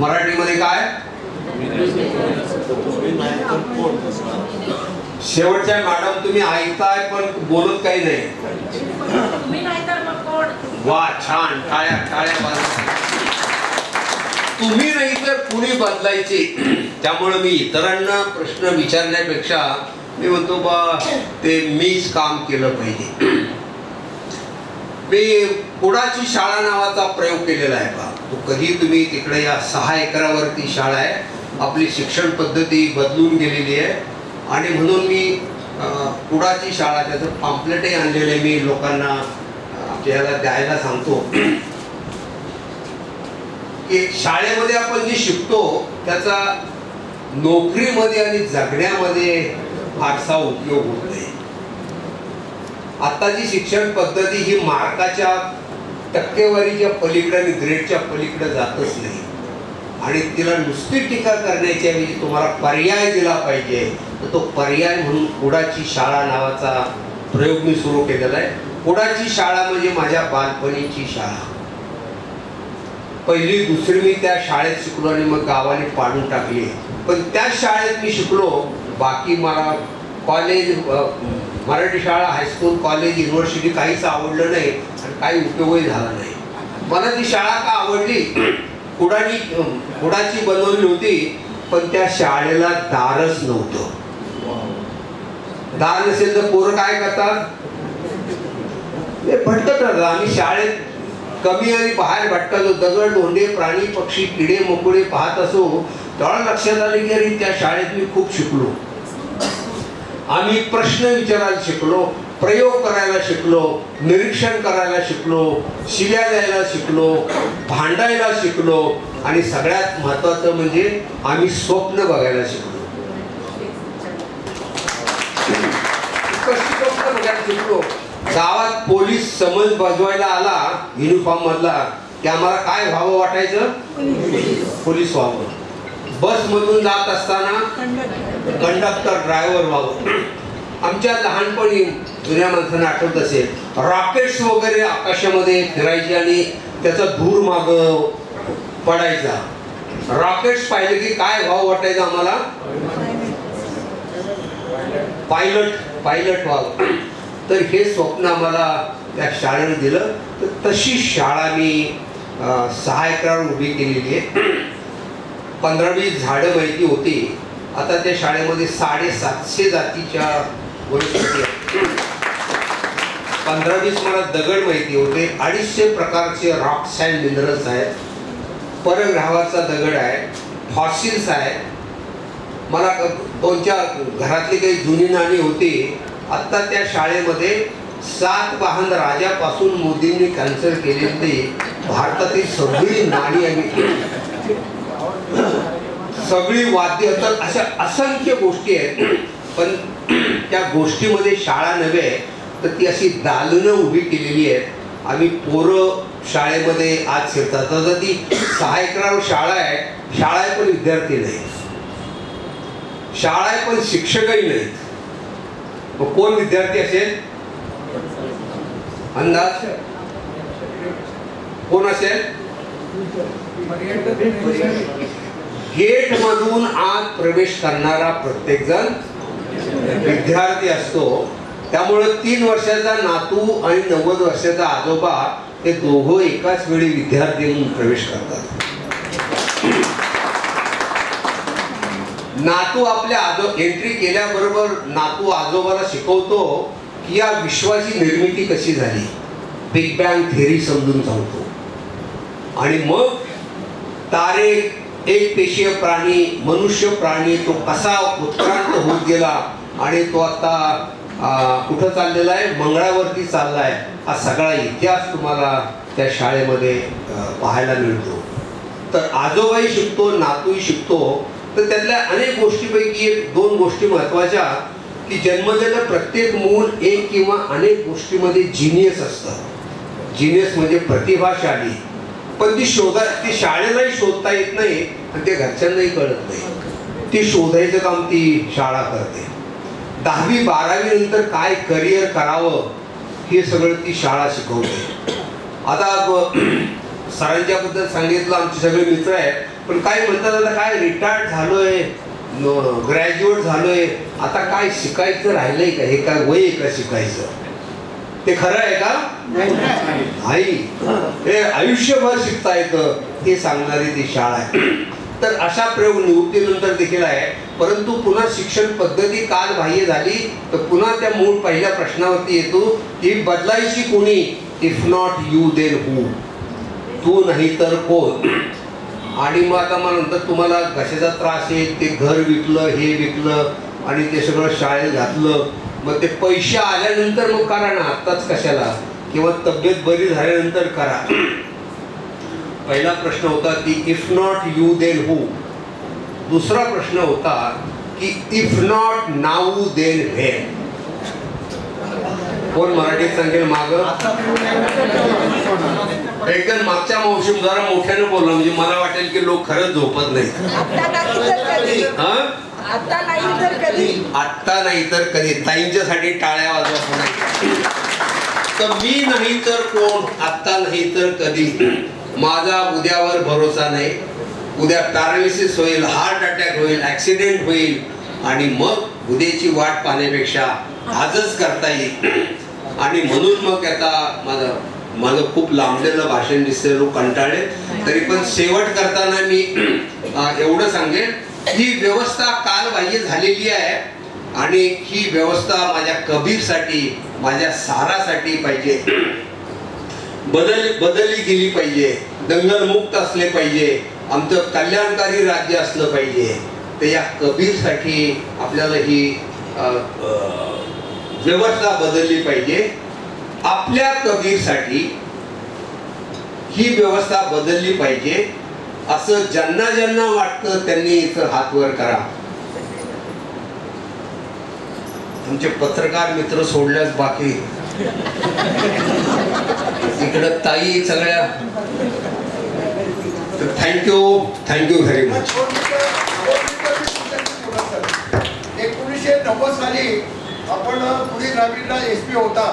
मराठीमध्ये काय? शेवटच्या मॅडम तुम्ही ऐकताय पण बोलत काही नाही. वा, छान, टाळ्या टाळ्या. तुम्ही नाही तर कुणी बदलायचे. त्यामुळे मी इतरांना प्रश्न विचारण्यापेक्षा मी म्हणतो बा ते मीच काम केलं पाहिजे. मी कुडाची शाळा नावाचा प्रयोग केलेला आहे बा. तो कधी तुम्ही तिकडे या 6 एकरावरती शाळा आहे. आपली शिक्षण पद्धती बदलून गेलेली आहे आणि म्हणून मी कुडाची शाळा, त्याचं पॅम्पलेटही आणलेलं आहे मी, लोकांना आपल्याला द्यायला सांगतो की शाळेमध्ये आपण जे शिकतो त्याचा नोकरीमध्ये आणि जगण्यामध्ये फारसा उपयोग होत नाही. आताची शिक्षण पद्धती ही मार्काच्या टक्केवारीच्या पलीकडे आणि ग्रेडच्या पलीकडे जातच नाही, आणि तिला नुसती टीका करण्याच्या ऐवजी तुम्हाला पर्याय दिला पाहिजे. तर तो पर्याय म्हणून कुडाची शाळा नावाचा प्रयोग मी सुरू केलेला आहे. कुडाची शाळा म्हणजे माझ्या बालपणीची शाळा. पहिली दुसरी मी त्या शाळेत शिकलो आणि मग गावाने पाडून टाकली, पण त्या शाळेत मी शिकलो. बाकी मला कॉलेज, मराठी शाळा, हायस्कूल, कॉलेज, युनिव्हर्सिटी काहीच आवडलं नाही आणि काही उपयोगही झाला नाही. मला ती शाळा का आवडली, कुडाची बनवली होती, पण त्या शाळेला दारच नव्हतं. दार नसेल तर पोरं काय करतात, भटकत. आम्ही शाळेत कमी आणि बाहेर भटकायचो. दगड, धोंडे, प्राणी, पक्षी, किडे, मकोडे पाहत असो. तेव्हा लक्षात आले की अरे त्या शाळेत मी खूप शिकलो. आम्ही प्रश्न विचारायला शिकलो, प्रयोग करायला शिकलो, निरीक्षण करायला शिकलो, शिव्या द्यायला शिकलो, भांडायला शिकलो, आणि सगळ्यात महत्वाचं म्हणजे आम्ही स्वप्न बघायला शिकलो. स्वप्न बघायला शिकलो. गावात पोलीस समज बजवायला आला युनिफॉर्म मधला की आम्हाला काय व्हावं वाटायचं, पोलीस व्हावं. बस मधून जात असताना कंडक्टर, ड्रायव्हर व्हावं. आमच्या लहानपणी जुन्या माणसांना आठवत असेल, रॉकेट्स वगैरे आकाशामध्ये फिरायचे आणि त्याचा धूर माग पडायचा. रॉकेट्स पाहिले की काय व्हावं वाटायचं आम्हाला, पायलट व्हावं. तर हे स्वप्न आम्हाला त्या शाळेने दिलं. तर तशी शाळा मी 6 एकरावर उभी केलेली आहे. 15-20 झाडं माहिती होती. आता त्या शाळेमध्ये 750 जातीच्या वनस्पती आहेत. 15-20 मला दगड माहिती होते. 250 प्रकारचे रॉक सँड मिनरल्स आहेत. परग्रहाचा दगड आहे, फॉसिल्स आहेत. मला 2-4 घरातली काही जुनी नाणी होती. आता त्या शाळेमध्ये 7 राजापासून मोदींनी कॅन्सल केलेली भारतातील सगळी नाणी आम्ही, सगळी वाद्य, तर अशा असंख्य गोष्टी आहेत. पण त्या गोष्टीमध्ये शाळा नव्हे तर ती अशी दालनं उभी केलेली आहेत. आम्ही पोरं शाळेमध्ये आज शिरतात. तर ती 6 एकरावर शाळा आहे. शाळा आहे पण विद्यार्थी नाही, शाळा आहे पण शिक्षकही नाहीत. मग कोण विद्यार्थी असेल, अंदाज कोण असेल? गेट मधून आत प्रवेश करणारा प्रत्येक जण विद्यार्थी असतो. त्यामुळे 3 वर्षाचा नातू आणि 90 वर्षाचा आजोबा हे दोघं एकाच वेळी विद्यार्थी म्हणून प्रवेश करतात. नातू आपल्या एंट्री केल्याबरोबर नातू आजोबाला शिकवतो की या विश्वाची निर्मिती कशी झाली, बिग बँग थेरी समजून सांगतो. आणि मग तारे, एक पेशीय प्राणी, मनुष्य प्राणी, तो कसा उत्क्रांत होत गेला आणि तो आता कुठं चाललेला आहे, मंगळावरती चाललाय. हा सगळा इतिहास तुम्हाला त्या शाळेमध्ये पाहायला मिळतो. तर आजोबाही शिकतो, नातूही शिकतो. तर त्यातल्या अनेक गोष्टीपैकी 1-2 गोष्टी महत्वाच्या की जन्मलेलं प्रत्येक मूल एक किंवा अनेक गोष्टीमध्ये जिनियस असतं. जिनियस म्हणजे प्रतिभाशाली, पण ती शाळेलाही शोधता येत नाही आणि ते घरच्यांनाही कळत नाही. ती शोधायचं काम ती शाळा करते. 10वी-12वी नंतर काय करिअर करावं हे सगळं ती शाळा शिकवते. आता सरांच्या बद्दल सांगितलं, आमचे सगळे मित्र आहेत, पण काय म्हणतात आता काय रिटायर्ड झालोय, ग्रॅज्युएट झालोय, आता काय शिकायचं राहिलंय का, हे काय वय आहे का शिकायचं? ते खरं आहे का? नाही. हे आयुष्यभर शिकता येतं हे सांगणारी ती शाळा आहे. तर अशा प्रयोग निवृत्तीनंतर देखील आहे. परंतु पुन्हा शिक्षण पद्धती कालबाह्य झाली तर पुन्हा त्या मूळ पहिल्या प्रश्नावरती येतो की बदलायची कोणी, if not you then who, तू नाही तर कोण. आणि मग आता मग नंतर तुम्हाला कशाचा त्रास आहे, ते घर विकलं, हे विकलं आणि ते सगळं शाळेत घातलं मग ते पैसे आल्यानंतर मग करा ना, आत्ताच कशाला, किंवा तब्येत बरी झाल्यानंतर करा. पहिला प्रश्न होता की if not you then who. दुसरा प्रश्न होता की if not now then when. कोण मराठीत सांगेल माग? एकदम मागच्या मावशी जरा मोठ्याने बोलला, म्हणजे मला वाटेल की लोक खरंच झोपत नाही. आता नाही तर कधी. ताईंच्या साठी टाळ्या वाजवा. तर मी नाही तर कोण, आत्ता नाही तर कधी. माझा उद्यावर भरोसा नाही. उद्या पॅरालिसिस होईल, हार्ट अटॅक होईल, ऍक्सिडेंट होईल, आणि मग उद्याची वाट पाहण्यापेक्षा आजच करता येईल. आणि म्हणून मग आता माझं खूप लांबलेलं भाषण दिसते, लोक कंटाळले. तरी पण शेवट करताना मी एवढं सांगेन, ही व्यवस्था कालबाह्य झालेली आहे आणि ही व्यवस्था माझ्या कबीरसाठी, माझ्या सारासाठी पाहिजे, बदलली गेली पाहिजे. दंगलमुक्त असले पाहिजे, आमचं कल्याणकारी राज्य असलं पाहिजे. तर या कबीरसाठी आपल्याला ही व्यवस्था बदलली पाहिजे. आपल्या कबीरसाठी ही व्यवस्था बदलली पाहिजे. असं ज्यांना ज्यांना वाटतं त्यांनी इथं हात वर करा. आमचे पत्रकार मित्र सोडल्यास बाकी इकडं ताई सगळ्या. Thank you very much. 1990 साली आपण पुढील ग्रामीणला SP होता.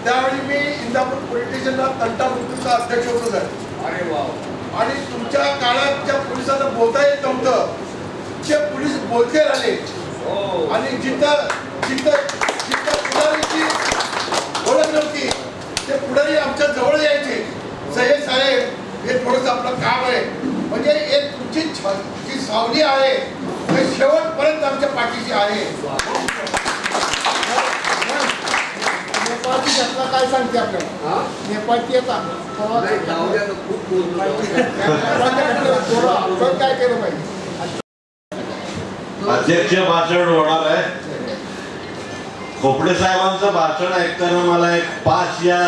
त्यावेळी मी इंदापूर पोलीस स्टेशनला तंटा मुक्तीचा अध्यक्ष होतो सर. अरे वा. आणि तुमच्या काळात ज्या पोलिसांना बोलता येत नव्हतं ते पोलीस बोलते राहिले. आणि जिथं पुढारीची ओळख नव्हती ते पुढारी आमच्या जवळ यायचे. सय्यद साहेब, हे थोडंसं आपलं काम आहे. म्हणजे एक तुमची जी सावली आहे ते शेवटपर्यंत आमच्या पाठीशी आहे. नेपाळची घटना काय सांगते आपल्याला? नेपाळची काय केलं पाहिजे? अध्यक्ष भाषण होणार आहे. खोपडे साहेबांचं भाषण ऐकताना मला एक पास या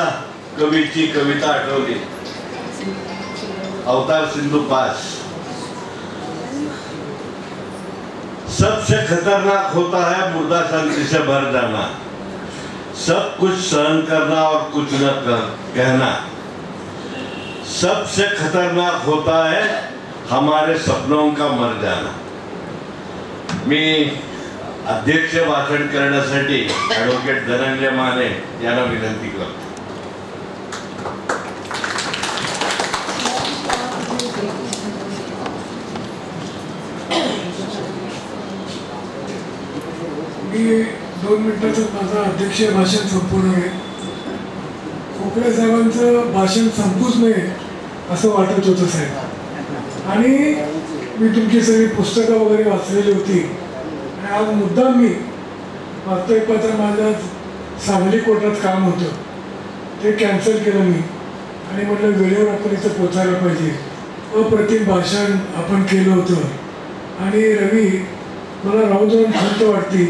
कवीची कविता आठवली. अवतार सिंधू पास. सबसे खतरनाक होता है मुर्दा शांति से भर जाना, सब कुछ सहन करना और कुछ न कहना. सबसे खतरनाक होता है हमारे सपनों का मर जाना. मी अध्यक्ष भाषण करण्यासाठी ॲडव्होकेट धनंजय माने यांना विनंती करतो. मी 2 मिनिटाचं माझं अध्यक्ष भाषण संपवणार आहे. खोपडे साहेबांचं भाषण संपूच नये असं वाटत होतं साहेब. आणि मी तुमची सगळी पुस्तकं वगैरे वाचलेली होती. आणि आज मुद्दाम मी वार्तापत्र माझ्या सांगली कोर्टात काम होतं ते कॅन्सल केलं मी. आणि म्हटलं वेळेवर आपण इथं पोचायला पाहिजे. अप्रतिम भाषण आपण केलं होतं. आणि रवी, मला राहून जाऊन खंत वाटते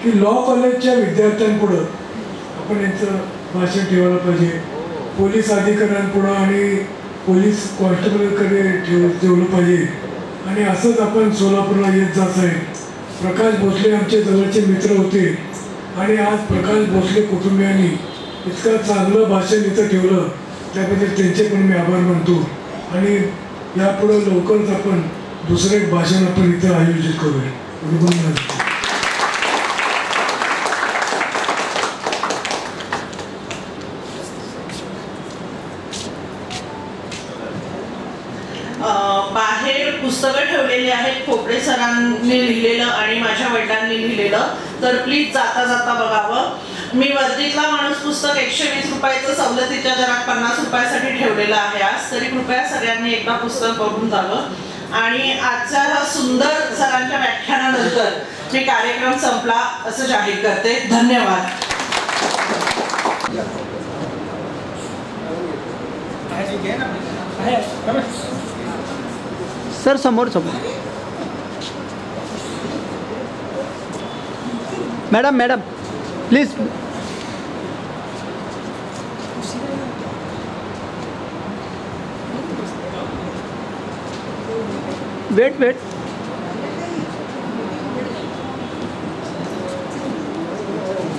की लॉ कॉलेजच्या विद्यार्थ्यांपुढं आपण यांचं भाषण ठेवायला पाहिजे. पोलीस अधिकाऱ्यांपुढं आणि पोलीस कॉन्स्टेबलकडे ठेवलं पाहिजे. आणि असंच आपण सोलापूरला येत जात आहे. प्रकाश भोसले आमचे जवळचे मित्र होते आणि आज प्रकाश भोसले कुटुंबियांनी इतकं चांगलं भाषण इथं ठेवलं त्याबद्दल त्यांचे पण मी आभार मानतो. आणि यापुढं लवकरच आपण दुसरं एक भाषण आपण इथं आयोजित करूया. बाहेर पुस्तकं ठेवलेली आहेत खोपडे सरांनी लिहिलेलं आणि माझ्या वडिलांनी लिहिलेलं. तर प्लीज जाता जाता बघावं. मी वर्दीतला माणूस पुस्तक 120 रुपयाचं सवलतीच्या दरात 50 रुपयासाठी ठेवलेलं आहे आज. तरी कृपया सगळ्यांनी एकदा पुस्तक बघून जावं. आणि आजच्या हा सुंदर सरांच्या व्याख्यानानंतर मी कार्यक्रम संपला असं जाहीर करते. धन्यवाद. सर समोर madam please wait wait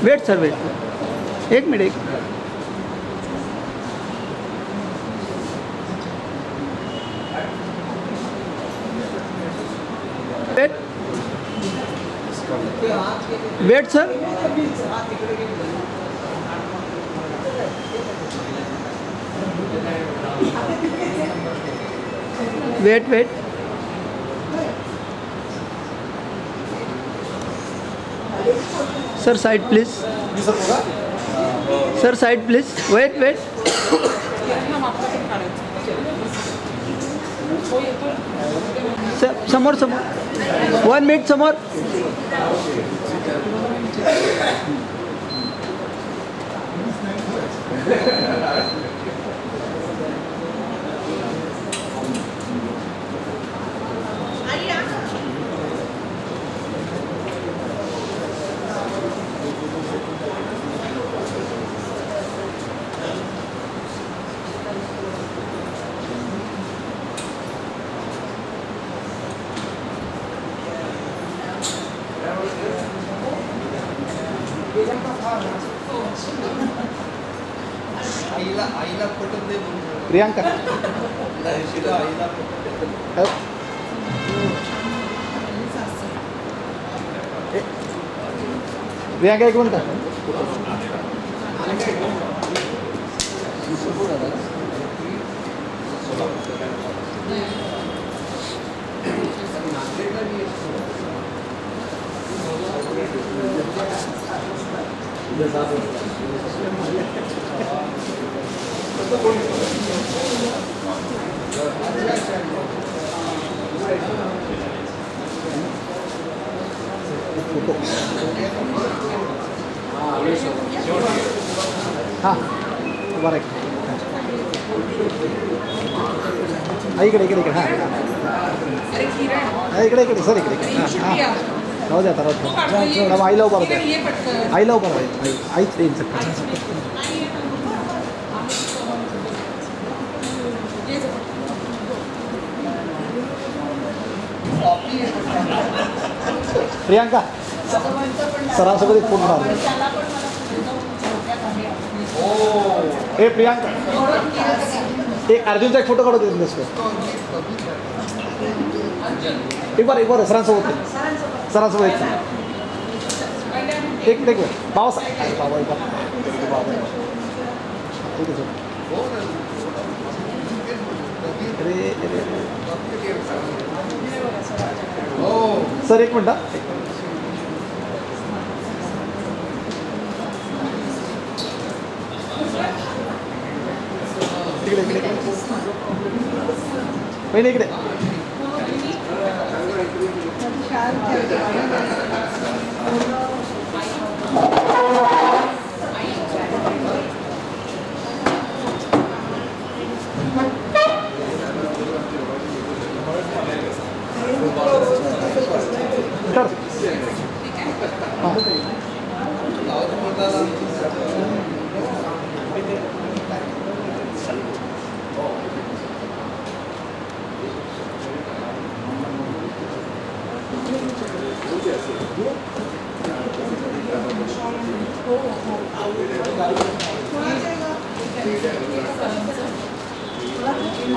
wait sir wait एक minute wait wait sir wait wait sir side please sir side please wait wait sir समोर समोर 1 मिनिट समोर प्रियांका प्रियांका एक मिनिट हां बरं इकडे इकडे इकडे हां इकडे इकडे सर इकडे हां राहू द्या राहू द्या आईला उभा राहते आईला उभा राहते आईच येईल प्रियांका सरांसोबत एक फोन मार ए प्रियांका एक अर्जुनचा एक फोटो काढू दे एक बार सरांसोबत एक देख बाबा सर एक मिनट इकडे इकडे पहिले इकडे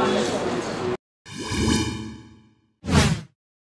हो